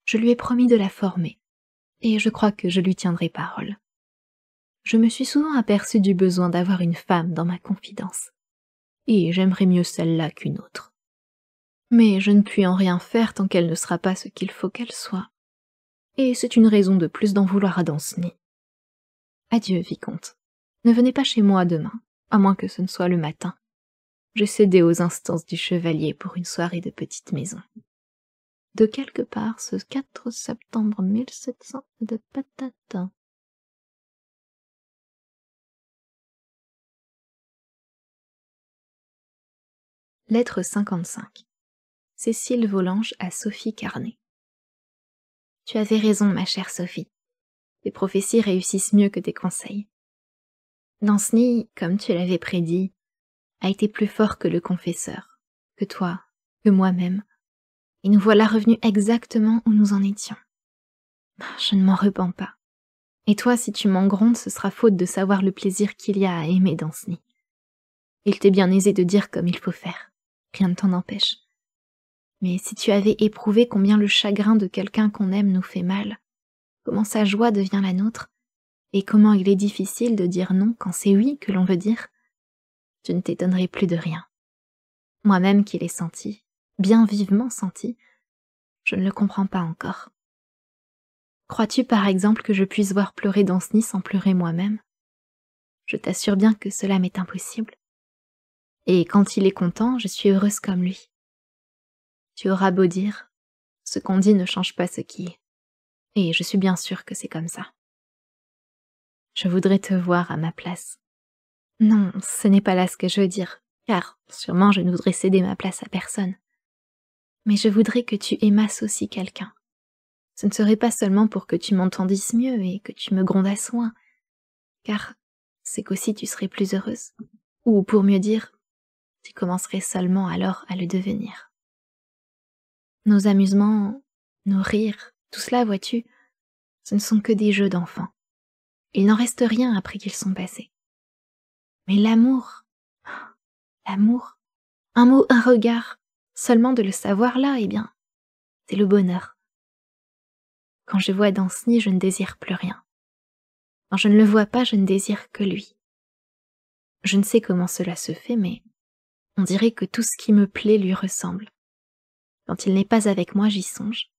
Je lui ai promis de la former, et je crois que je lui tiendrai parole. Je me suis souvent aperçue du besoin d'avoir une femme dans ma confidence, et j'aimerais mieux celle-là qu'une autre. Mais je ne puis en rien faire tant qu'elle ne sera pas ce qu'il faut qu'elle soit, et c'est une raison de plus d'en vouloir à Danceny. Adieu, vicomte. Ne venez pas chez moi demain, à moins que ce ne soit le matin. J'ai cédé aux instances du chevalier pour une soirée de petite maison. De quelque part, ce 4 septembre 1700 de patata. Lettre 55. Cécile Volanges à Sophie Carnet. Tu avais raison, ma chère Sophie. Tes prophéties réussissent mieux que tes conseils. Danceny, comme tu l'avais prédit, a été plus fort que le confesseur, que toi, que moi-même, et nous voilà revenus exactement où nous en étions. Je ne m'en repens pas. Et toi, si tu m'en grondes, ce sera faute de savoir le plaisir qu'il y a à aimer Danceny. Il t'est bien aisé de dire comme il faut faire. Rien ne t'en empêche. Mais si tu avais éprouvé combien le chagrin de quelqu'un qu'on aime nous fait mal, comment sa joie devient la nôtre, et comment il est difficile de dire non quand c'est oui que l'on veut dire, tu ne t'étonnerais plus de rien. Moi-même qui l'ai senti, bien vivement senti, je ne le comprends pas encore. Crois-tu par exemple que je puisse voir pleurer Danceny sans pleurer moi-même? Je t'assure bien que cela m'est impossible. Et quand il est content, je suis heureuse comme lui. Tu auras beau dire, ce qu'on dit ne change pas ce qui est. Et je suis bien sûre que c'est comme ça. Je voudrais te voir à ma place. Non, ce n'est pas là ce que je veux dire, car sûrement je ne voudrais céder ma place à personne. Mais je voudrais que tu aimasses aussi quelqu'un. Ce ne serait pas seulement pour que tu m'entendisses mieux et que tu me grondasses moins, car c'est qu'aussi tu serais plus heureuse. Ou pour mieux dire, tu commencerais seulement alors à le devenir. Nos amusements, nos rires, tout cela, vois-tu, ce ne sont que des jeux d'enfants. Il n'en reste rien après qu'ils sont passés. Mais l'amour, l'amour, un mot, un regard, seulement de le savoir là, eh bien, c'est le bonheur. Quand je vois Danceny, je ne désire plus rien. Quand je ne le vois pas, je ne désire que lui. Je ne sais comment cela se fait, mais on dirait que tout ce qui me plaît lui ressemble. Quand il n'est pas avec moi, j'y songe.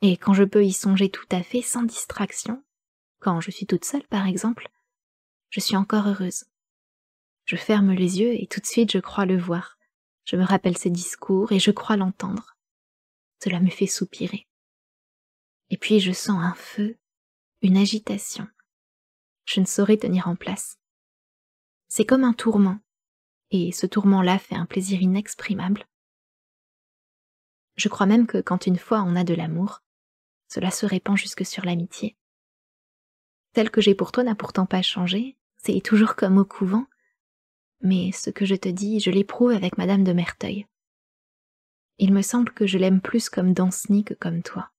Et quand je peux y songer tout à fait, sans distraction, quand je suis toute seule par exemple, je suis encore heureuse. Je ferme les yeux et tout de suite je crois le voir. Je me rappelle ses discours et je crois l'entendre. Cela me fait soupirer. Et puis je sens un feu, une agitation. Je ne saurais tenir en place. C'est comme un tourment, et ce tourment-là fait un plaisir inexprimable. Je crois même que quand une fois on a de l'amour, cela se répand jusque sur l'amitié. Celle que j'ai pour toi n'a pourtant pas changé, c'est toujours comme au couvent, mais ce que je te dis, je l'éprouve avec Madame de Merteuil. Il me semble que je l'aime plus comme Danceny que comme toi.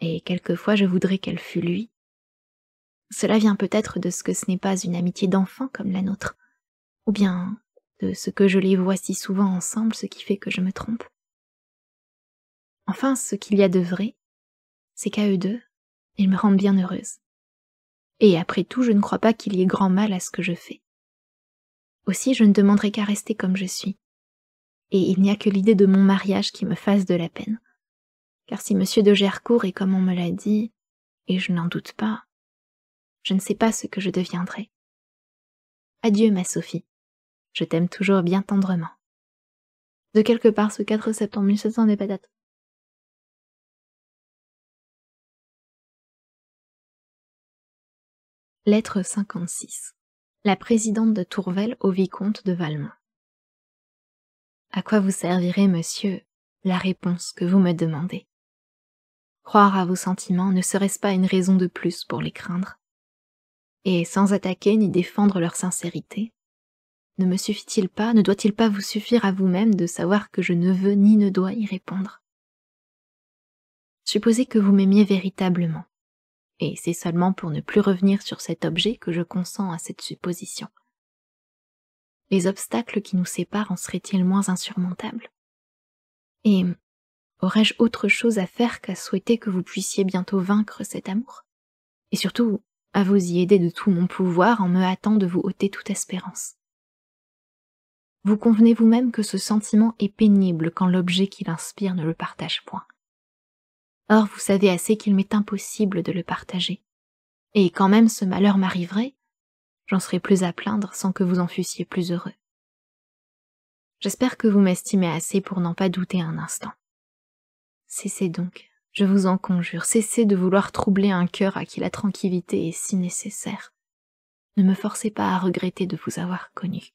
Et quelquefois je voudrais qu'elle fût lui. Cela vient peut-être de ce que ce n'est pas une amitié d'enfant comme la nôtre, ou bien de ce que je les vois si souvent ensemble, ce qui fait que je me trompe. Enfin, ce qu'il y a de vrai, c'est qu'à eux deux, ils me rendent bien heureuse. Et après tout, je ne crois pas qu'il y ait grand mal à ce que je fais. Aussi, je ne demanderai qu'à rester comme je suis. Et il n'y a que l'idée de mon mariage qui me fasse de la peine. Car si monsieur de Gercourt est comme on me l'a dit, et je n'en doute pas, je ne sais pas ce que je deviendrai. Adieu, ma Sophie. Je t'aime toujours bien tendrement. De quelque part, ce 4 septembre 1700 des patates. Lettre 56. La présidente de Tourvel au vicomte de Valmont. À quoi vous servirait, monsieur, la réponse que vous me demandez? Croire à vos sentiments ne serait-ce pas une raison de plus pour les craindre? Et sans attaquer ni défendre leur sincérité, ne me suffit-il pas, ne doit-il pas vous suffire à vous-même de savoir que je ne veux ni ne dois y répondre? Supposez que vous m'aimiez véritablement, et c'est seulement pour ne plus revenir sur cet objet que je consens à cette supposition. Les obstacles qui nous séparent en seraient-ils moins insurmontables? Et aurais-je autre chose à faire qu'à souhaiter que vous puissiez bientôt vaincre cet amour? Et surtout, à vous y aider de tout mon pouvoir en me hâtant de vous ôter toute espérance. Vous convenez vous-même que ce sentiment est pénible quand l'objet qui l'inspire ne le partage point. Or, vous savez assez qu'il m'est impossible de le partager. Et quand même ce malheur m'arriverait, j'en serai plus à plaindre sans que vous en fussiez plus heureux. J'espère que vous m'estimez assez pour n'en pas douter un instant. Cessez donc, je vous en conjure, cessez de vouloir troubler un cœur à qui la tranquillité est si nécessaire. Ne me forcez pas à regretter de vous avoir connu.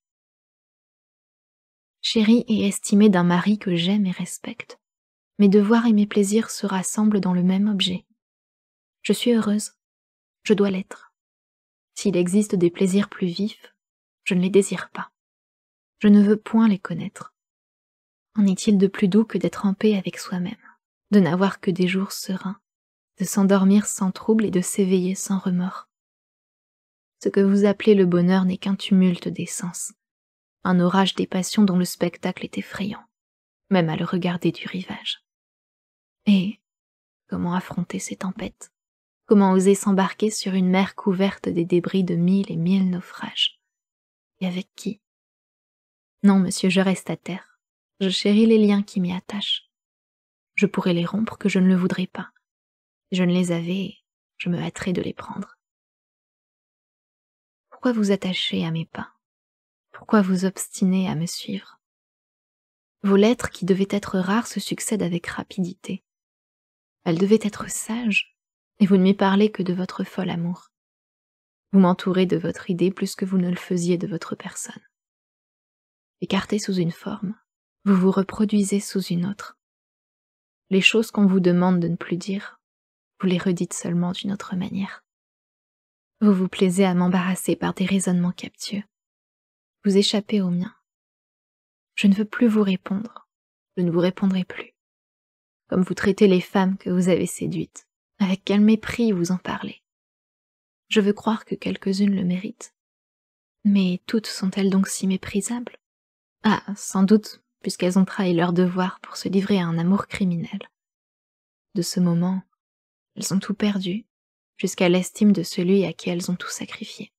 Chérie et estimée d'un mari que j'aime et respecte, mes devoirs et mes plaisirs se rassemblent dans le même objet. Je suis heureuse, je dois l'être. S'il existe des plaisirs plus vifs, je ne les désire pas. Je ne veux point les connaître. En est-il de plus doux que d'être en paix avec soi-même, de n'avoir que des jours sereins, de s'endormir sans trouble et de s'éveiller sans remords? Ce que vous appelez le bonheur n'est qu'un tumulte des sens, un orage des passions dont le spectacle est effrayant, même à le regarder du rivage. Et comment affronter ces tempêtes? Comment oser s'embarquer sur une mer couverte des débris de 1000 et 1000 naufrages? Et avec qui? Non, monsieur, je reste à terre. Je chéris les liens qui m'y attachent. Je pourrais les rompre que je ne le voudrais pas. Si je ne les avais, je me hâterais de les prendre. Pourquoi vous attacher à mes pas? Pourquoi vous obstiner à me suivre? Vos lettres, qui devaient être rares, se succèdent avec rapidité. Elles devaient être sages, et vous ne m'y parlez que de votre fol amour. Vous m'entourez de votre idée plus que vous ne le faisiez de votre personne. Écarté sous une forme, vous vous reproduisez sous une autre. Les choses qu'on vous demande de ne plus dire, vous les redites seulement d'une autre manière. Vous vous plaisez à m'embarrasser par des raisonnements captieux. Vous échappez aux miens. Je ne veux plus vous répondre, je ne vous répondrai plus. Comme vous traitez les femmes que vous avez séduites, avec quel mépris vous en parlez. Je veux croire que quelques-unes le méritent. Mais toutes sont-elles donc si méprisables? Ah, sans doute, puisqu'elles ont trahi leur devoir pour se livrer à un amour criminel. De ce moment, elles ont tout perdu, jusqu'à l'estime de celui à qui elles ont tout sacrifié.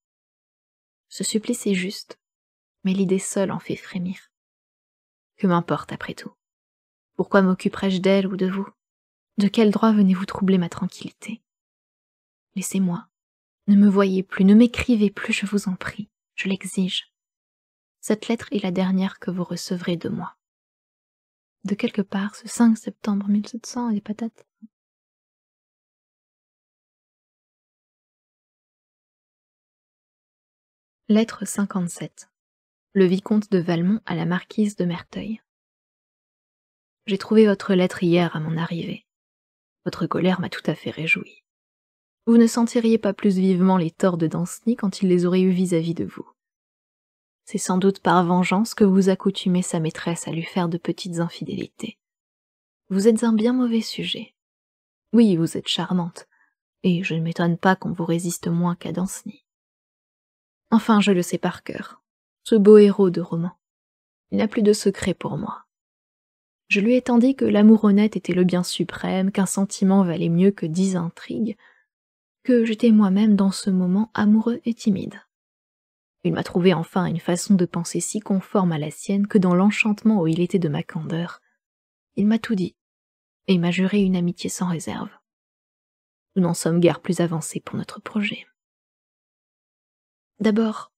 Ce supplice est juste, mais l'idée seule en fait frémir. Que m'importe après tout? Pourquoi m'occuperais-je d'elle ou de vous? De quel droit venez-vous troubler ma tranquillité? Laissez-moi. Ne me voyez plus, ne m'écrivez plus, je vous en prie. Je l'exige. Cette lettre est la dernière que vous recevrez de moi. De quelque part, ce 5 septembre 1700 et patates. Lettre 57. Le vicomte de Valmont à la marquise de Merteuil. J'ai trouvé votre lettre hier à mon arrivée. Votre colère m'a tout à fait réjoui. Vous ne sentiriez pas plus vivement les torts de Danceny quand il les aurait eus vis-à-vis de vous. C'est sans doute par vengeance que vous accoutumez sa maîtresse à lui faire de petites infidélités. Vous êtes un bien mauvais sujet. Oui, vous êtes charmante, et je ne m'étonne pas qu'on vous résiste moins qu'à Danceny. Enfin, je le sais par cœur, ce beau héros de roman. Il n'a plus de secret pour moi. Je lui ai tant dit que l'amour honnête était le bien suprême, qu'un sentiment valait mieux que 10 intrigues, que j'étais moi-même dans ce moment amoureux et timide. Il m'a trouvé enfin une façon de penser si conforme à la sienne que dans l'enchantement où il était de ma candeur, il m'a tout dit, et m'a juré une amitié sans réserve. Nous n'en sommes guère plus avancés pour notre projet. D'abord,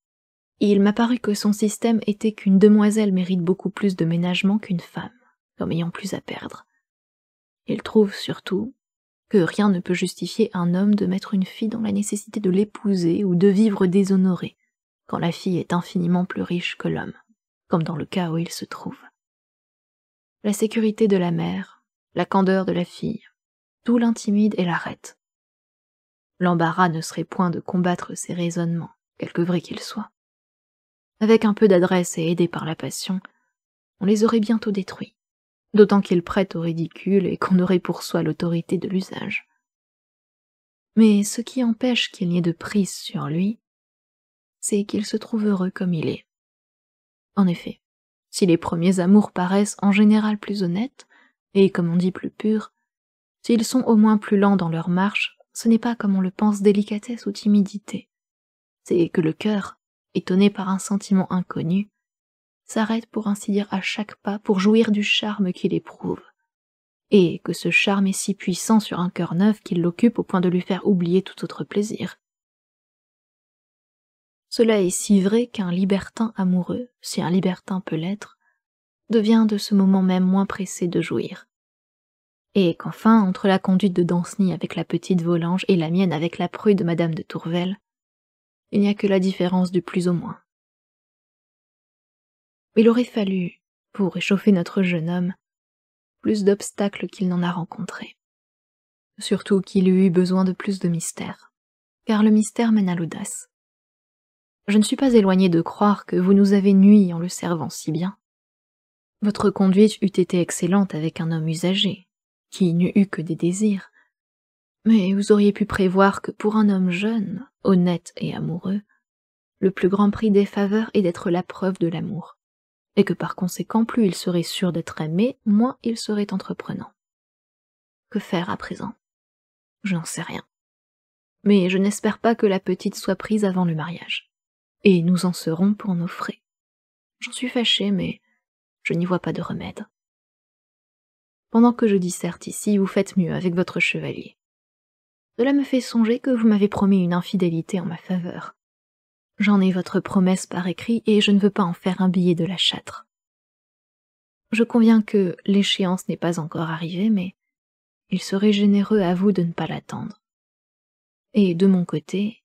il m'a paru que son système était qu'une demoiselle mérite beaucoup plus de ménagement qu'une femme, comme ayant plus à perdre. Il trouve surtout que rien ne peut justifier un homme de mettre une fille dans la nécessité de l'épouser ou de vivre déshonorée, quand la fille est infiniment plus riche que l'homme, comme dans le cas où il se trouve. La sécurité de la mère, la candeur de la fille, tout l'intimide et l'arrête. L'embarras ne serait point de combattre ces raisonnements, quelque vrai qu'ils soient. Avec un peu d'adresse et aidé par la passion, on les aurait bientôt détruits, d'autant qu'ils prêtent au ridicule et qu'on aurait pour soi l'autorité de l'usage. Mais ce qui empêche qu'il n'y ait de prise sur lui, c'est qu'il se trouve heureux comme il est. En effet, si les premiers amours paraissent en général plus honnêtes, et comme on dit plus purs, s'ils sont au moins plus lents dans leur marche, ce n'est pas comme on le pense délicatesse ou timidité. C'est que le cœur, étonné par un sentiment inconnu, s'arrête pour ainsi dire à chaque pas pour jouir du charme qu'il éprouve, et que ce charme est si puissant sur un cœur neuf qu'il l'occupe au point de lui faire oublier tout autre plaisir. Cela est si vrai qu'un libertin amoureux, si un libertin peut l'être, devient de ce moment même moins pressé de jouir. Et qu'enfin, entre la conduite de Danceny avec la petite Volanges et la mienne avec la prude Madame de Tourvel, il n'y a que la différence du plus au moins. Il aurait fallu, pour réchauffer notre jeune homme, plus d'obstacles qu'il n'en a rencontrés. Surtout qu'il eût eu besoin de plus de mystère, car le mystère mène à l'audace. Je ne suis pas éloigné de croire que vous nous avez nui en le servant si bien. Votre conduite eût été excellente avec un homme usagé, qui n'eût eu que des désirs, mais vous auriez pu prévoir que pour un homme jeune, honnête et amoureux, le plus grand prix des faveurs est d'être la preuve de l'amour, et que par conséquent plus il serait sûr d'être aimé, moins il serait entreprenant. Que faire à présent? Je n'en sais rien. Mais je n'espère pas que la petite soit prise avant le mariage, et nous en serons pour nos frais. J'en suis fâchée, mais je n'y vois pas de remède. Pendant que je disserte ici, vous faites mieux avec votre chevalier. Cela me fait songer que vous m'avez promis une infidélité en ma faveur. J'en ai votre promesse par écrit, et je ne veux pas en faire un billet de la châtre. Je conviens que l'échéance n'est pas encore arrivée, mais il serait généreux à vous de ne pas l'attendre. Et de mon côté,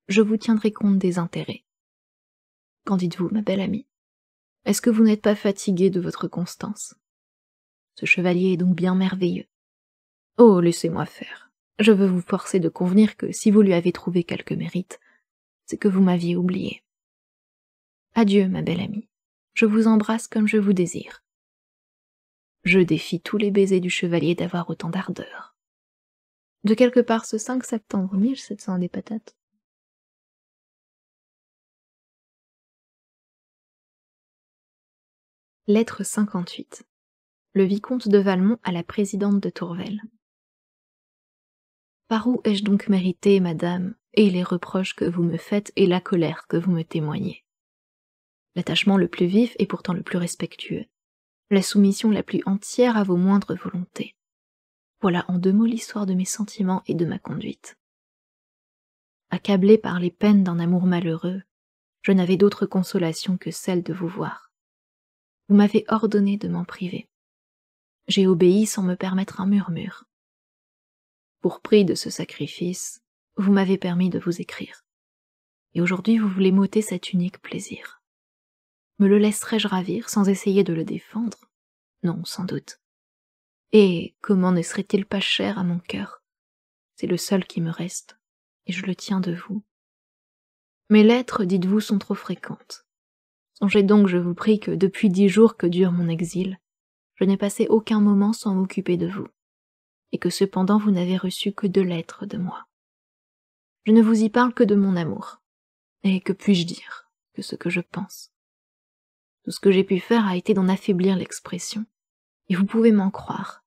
je vous tiendrai compte des intérêts. Qu'en dites-vous, ma belle amie? Est-ce que vous n'êtes pas fatiguée de votre constance? Ce chevalier est donc bien merveilleux. Oh, laissez-moi faire. Je veux vous forcer de convenir que si vous lui avez trouvé quelque mérite, c'est que vous m'aviez oublié. Adieu, ma belle amie. Je vous embrasse comme je vous désire. Je défie tous les baisers du chevalier d'avoir autant d'ardeur. De quelque part ce 5 septembre 1700 des patates. Lettre 58. Le vicomte de Valmont à la présidente de Tourvel. Par où ai-je donc mérité, madame, et les reproches que vous me faites et la colère que vous me témoignez? L'attachement le plus vif et pourtant le plus respectueux, la soumission la plus entière à vos moindres volontés. Voilà en 2 mots l'histoire de mes sentiments et de ma conduite. Accablé par les peines d'un amour malheureux, je n'avais d'autre consolation que celle de vous voir. Vous m'avez ordonné de m'en priver. J'ai obéi sans me permettre un murmure. Pour prix de ce sacrifice, vous m'avez permis de vous écrire. Et aujourd'hui vous voulez m'ôter cet unique plaisir. Me le laisserais-je ravir sans essayer de le défendre? Non, sans doute. Et comment ne serait-il pas cher à mon cœur? C'est le seul qui me reste, et je le tiens de vous. Mes lettres, dites-vous, sont trop fréquentes. Songez donc, je vous prie, que depuis 10 jours que dure mon exil, je n'ai passé aucun moment sans m'occuper de vous, et que cependant vous n'avez reçu que 2 lettres de moi. Je ne vous y parle que de mon amour, et que puis-je dire que ce que je pense? Tout ce que j'ai pu faire a été d'en affaiblir l'expression, et vous pouvez m'en croire.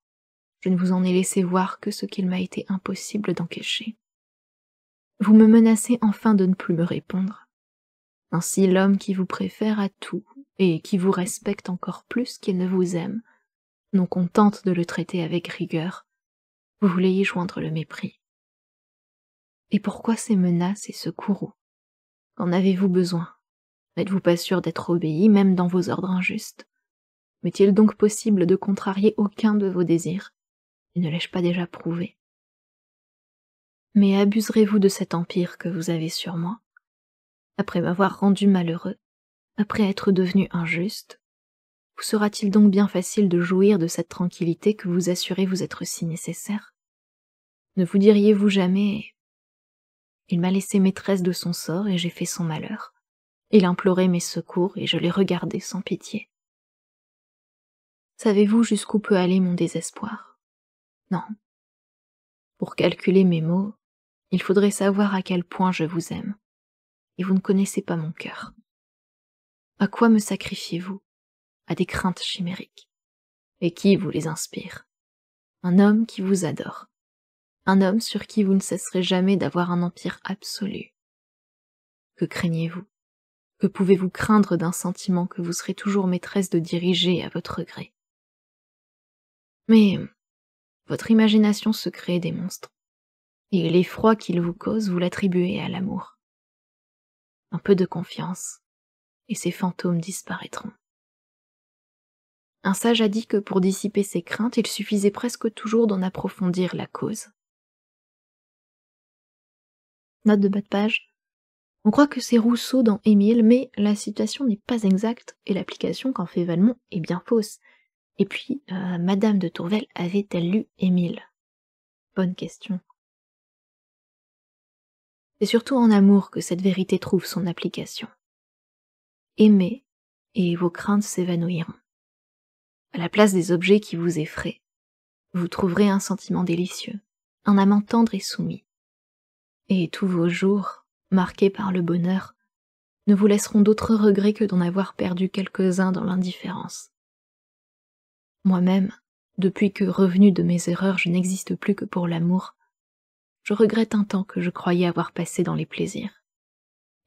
Je ne vous en ai laissé voir que ce qu'il m'a été impossible d'en cacher. Vous me menacez enfin de ne plus me répondre. Ainsi l'homme qui vous préfère à tout, et qui vous respecte encore plus qu'il ne vous aime, non contente de le traiter avec rigueur, vous voulez y joindre le mépris. Et pourquoi ces menaces et ce courroux? Qu'en avez-vous besoin? N'êtes-vous pas sûr d'être obéi, même dans vos ordres injustes? M'est-il donc possible de contrarier aucun de vos désirs? Et ne l'ai-je pas déjà prouvé? Mais abuserez-vous de cet empire que vous avez sur moi? Après m'avoir rendu malheureux, après être devenu injuste, vous sera-t-il donc bien facile de jouir de cette tranquillité que vous assurez vous être si nécessaire? Ne vous diriez-vous jamais: il m'a laissé maîtresse de son sort et j'ai fait son malheur. Il implorait mes secours et je l'ai regardé sans pitié. Savez-vous jusqu'où peut aller mon désespoir? Non. Pour calculer mes maux, il faudrait savoir à quel point je vous aime, et vous ne connaissez pas mon cœur. À quoi me sacrifiez-vous? À des craintes chimériques. Et qui vous les inspire? Un homme qui vous adore. Un homme sur qui vous ne cesserez jamais d'avoir un empire absolu. Que craignez-vous? Que pouvez-vous craindre d'un sentiment que vous serez toujours maîtresse de diriger à votre gré? Mais votre imagination se crée des monstres, et l'effroi qu'ils vous causent, vous l'attribuez à l'amour. un peu de confiance, et ces fantômes disparaîtront. Un sage a dit que pour dissiper ses craintes, il suffisait presque toujours d'en approfondir la cause. Note de bas de page. On croit que c'est Rousseau dans Émile, mais la citation n'est pas exacte et l'application qu'en fait Valmont est bien fausse. Et puis, Madame de Tourvel avait-elle lu Émile? Bonne question. C'est surtout en amour que cette vérité trouve son application. Aimez, et vos craintes s'évanouiront. À la place des objets qui vous effraient, vous trouverez un sentiment délicieux, un amant tendre et soumis. Et tous vos jours, marqués par le bonheur, ne vous laisseront d'autre regret que d'en avoir perdu quelques-uns dans l'indifférence. Moi-même, depuis que, revenu de mes erreurs, je n'existe plus que pour l'amour, je regrette un temps que je croyais avoir passé dans les plaisirs.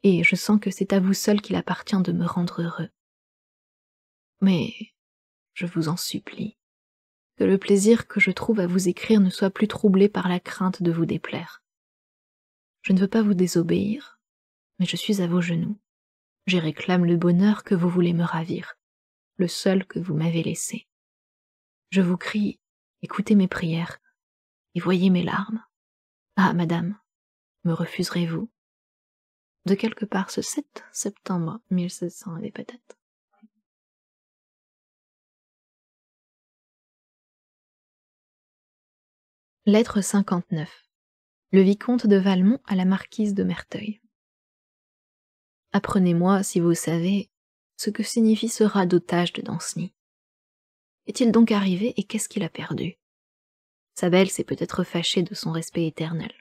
Et je sens que c'est à vous seul qu'il appartient de me rendre heureux. Mais, je vous en supplie, que le plaisir que je trouve à vous écrire ne soit plus troublé par la crainte de vous déplaire. Je ne veux pas vous désobéir, mais je suis à vos genoux. J'y réclame le bonheur que vous voulez me ravir, le seul que vous m'avez laissé. Je vous crie, écoutez mes prières, et voyez mes larmes. Ah, madame, me refuserez-vous? De quelque part ce 7 septembre 1700 et des patates. Lettre 59. Le vicomte de Valmont à la marquise de Merteuil. Apprenez-moi, si vous savez, ce que signifie ce rat d'otage de Danceny. Est-il donc arrivé et qu'est-ce qu'il a perdu? Sa belle s'est peut-être fâchée de son respect éternel.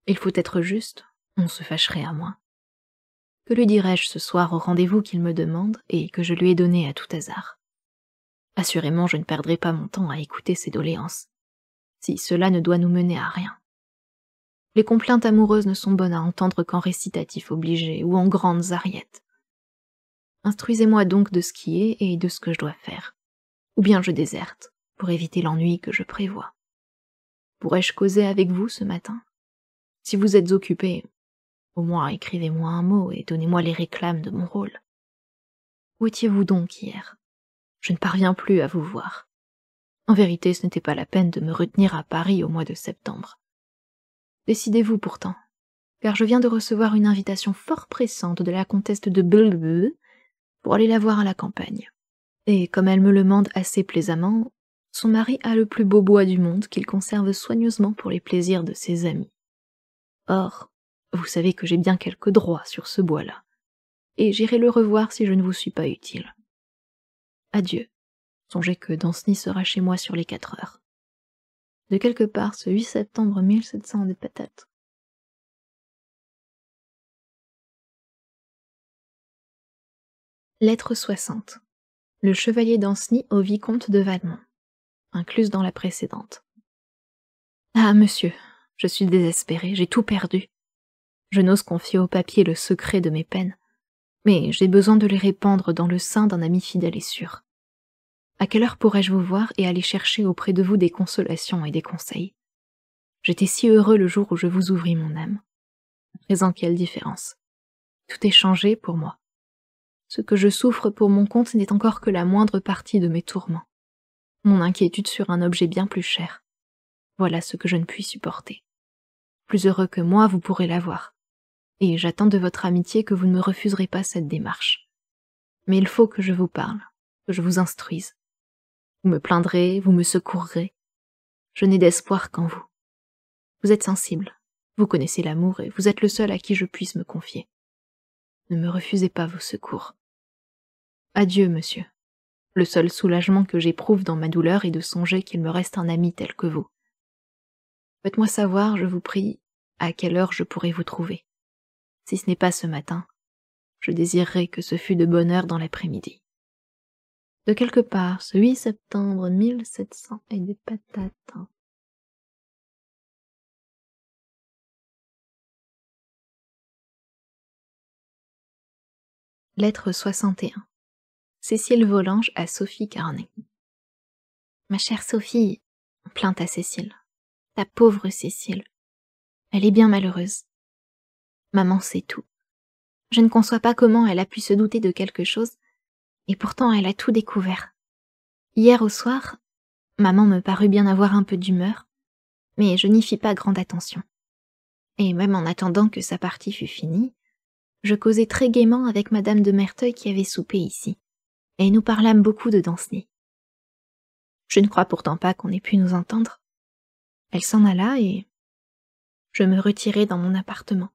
Il faut être juste, on se fâcherait à moins. Que lui dirais-je ce soir au rendez-vous qu'il me demande et que je lui ai donné à tout hasard? Assurément, je ne perdrai pas mon temps à écouter ses doléances, si cela ne doit nous mener à rien. Les complaintes amoureuses ne sont bonnes à entendre qu'en récitatif obligé ou en grandes ariettes. Instruisez-moi donc de ce qui est et de ce que je dois faire, ou bien je déserte, pour éviter l'ennui que je prévois. Pourrais-je causer avec vous ce matin? Si vous êtes occupé, au moins écrivez-moi un mot et donnez-moi les réclames de mon rôle. Où étiez-vous donc hier? Je ne parviens plus à vous voir. En vérité, ce n'était pas la peine de me retenir à Paris au mois de septembre. Décidez-vous pourtant, car je viens de recevoir une invitation fort pressante de la comtesse de Bleu pour aller la voir à la campagne. Et comme elle me le mande assez plaisamment, son mari a le plus beau bois du monde qu'il conserve soigneusement pour les plaisirs de ses amis. Or, vous savez que j'ai bien quelques droits sur ce bois-là, et j'irai le revoir si je ne vous suis pas utile. Adieu. Songez que Danceny sera chez moi sur les 4 heures. De quelque part ce 8 septembre 1700 des patates. Lettre 60. Le chevalier Danceny au vicomte de Valmont, incluse dans la précédente. Ah, monsieur, je suis désespérée, j'ai tout perdu. Je n'ose confier au papier le secret de mes peines, mais j'ai besoin de les répandre dans le sein d'un ami fidèle et sûr. À quelle heure pourrais-je vous voir et aller chercher auprès de vous des consolations et des conseils? J'étais si heureux le jour où je vous ouvris mon âme. À présent, quelle différence? Tout est changé pour moi. Ce que je souffre pour mon compte n'est encore que la moindre partie de mes tourments. Mon inquiétude sur un objet bien plus cher. Voilà ce que je ne puis supporter. Plus heureux que moi, vous pourrez l'avoir. Et j'attends de votre amitié que vous ne me refuserez pas cette démarche. Mais il faut que je vous parle, que je vous instruise. Vous me plaindrez, vous me secourrez. Je n'ai d'espoir qu'en vous. Vous êtes sensible, vous connaissez l'amour et vous êtes le seul à qui je puisse me confier. Ne me refusez pas vos secours. Adieu, monsieur. Le seul soulagement que j'éprouve dans ma douleur est de songer qu'il me reste un ami tel que vous. Faites-moi savoir, je vous prie, à quelle heure je pourrai vous trouver. Si ce n'est pas ce matin, je désirerais que ce fût de bonne heure dans l'après-midi. De quelque part, ce 8 septembre 1700 et des patates. Lettre 61. Cécile Volanges à Sophie Carnet. Ma chère Sophie, plainte à Cécile. Ta pauvre Cécile. Elle est bien malheureuse. Maman sait tout. Je ne conçois pas comment elle a pu se douter de quelque chose, et pourtant elle a tout découvert. Hier au soir, maman me parut bien avoir un peu d'humeur, mais je n'y fis pas grande attention. Et même en attendant que sa partie fût finie, je causai très gaiement avec madame de Merteuil qui avait soupé ici, et nous parlâmes beaucoup de Danceny. Je ne crois pourtant pas qu'on ait pu nous entendre. Elle s'en alla et je me retirai dans mon appartement.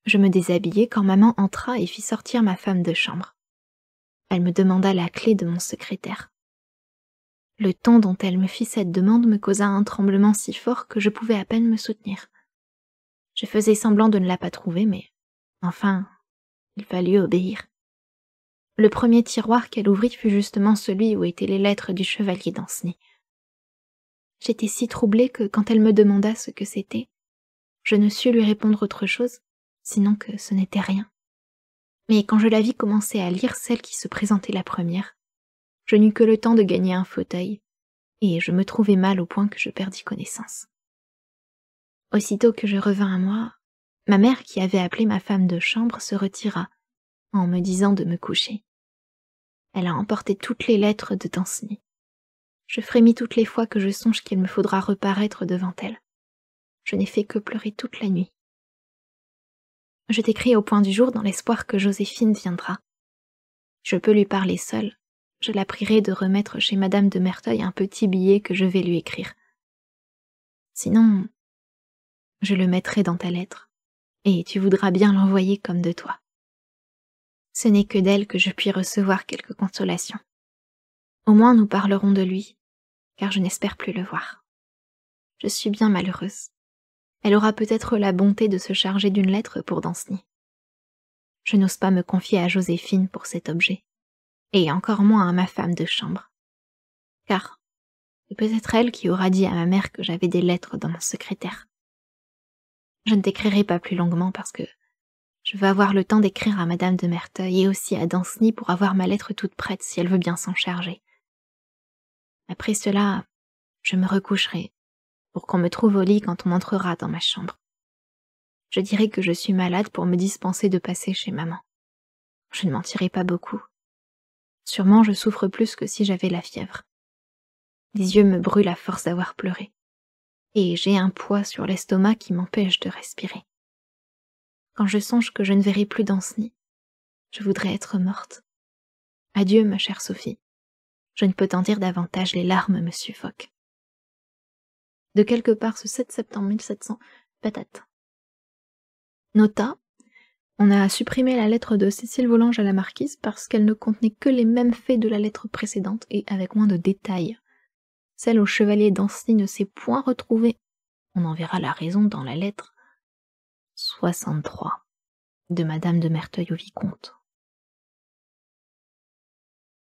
Je me déshabillai quand maman entra et fit sortir ma femme de chambre. Elle me demanda la clé de mon secrétaire. Le ton dont elle me fit cette demande me causa un tremblement si fort que je pouvais à peine me soutenir. Je faisais semblant de ne la pas trouver, mais enfin, il fallut obéir. Le premier tiroir qu'elle ouvrit fut justement celui où étaient les lettres du chevalier Danceny. J'étais si troublée que, quand elle me demanda ce que c'était, je ne sus lui répondre autre chose, sinon que ce n'était rien. Mais quand je la vis commencer à lire celle qui se présentait la première, je n'eus que le temps de gagner un fauteuil, et je me trouvai mal au point que je perdis connaissance. Aussitôt que je revins à moi, ma mère, qui avait appelé ma femme de chambre, se retira, en me disant de me coucher. Elle a emporté toutes les lettres de Danceny. Je frémis toutes les fois que je songe qu'il me faudra reparaître devant elle. Je n'ai fait que pleurer toute la nuit. Je t'écris au point du jour dans l'espoir que Joséphine viendra. Je peux lui parler seule. Je la prierai de remettre chez madame de Merteuil un petit billet que je vais lui écrire. Sinon, je le mettrai dans ta lettre, et tu voudras bien l'envoyer comme de toi. Ce n'est que d'elle que je puis recevoir quelque consolation. Au moins nous parlerons de lui, car je n'espère plus le voir. Je suis bien malheureuse. Elle aura peut-être la bonté de se charger d'une lettre pour Danceny. Je n'ose pas me confier à Joséphine pour cet objet, et encore moins à ma femme de chambre. Car c'est peut-être elle qui aura dit à ma mère que j'avais des lettres dans mon secrétaire. Je ne t'écrirai pas plus longuement parce que je veux avoir le temps d'écrire à madame de Merteuil et aussi à Danceny pour avoir ma lettre toute prête si elle veut bien s'en charger. Après cela, je me recoucherai pour qu'on me trouve au lit quand on entrera dans ma chambre. Je dirai que je suis malade pour me dispenser de passer chez maman. Je ne mentirai pas beaucoup. Sûrement je souffre plus que si j'avais la fièvre. Les yeux me brûlent à force d'avoir pleuré. Et j'ai un poids sur l'estomac qui m'empêche de respirer. Quand je songe que je ne verrai plus Danceny, je voudrais être morte. Adieu, ma chère Sophie. Je ne peux t'en dire davantage, les larmes me suffoquent. De quelque part ce 7 septembre 1700, patate. Nota, on a supprimé la lettre de Cécile Volanges à la marquise parce qu'elle ne contenait que les mêmes faits de la lettre précédente et avec moins de détails. Celle au chevalier Danceny ne s'est point retrouvée. On en verra la raison dans la lettre 63 de madame de Merteuil au vicomte.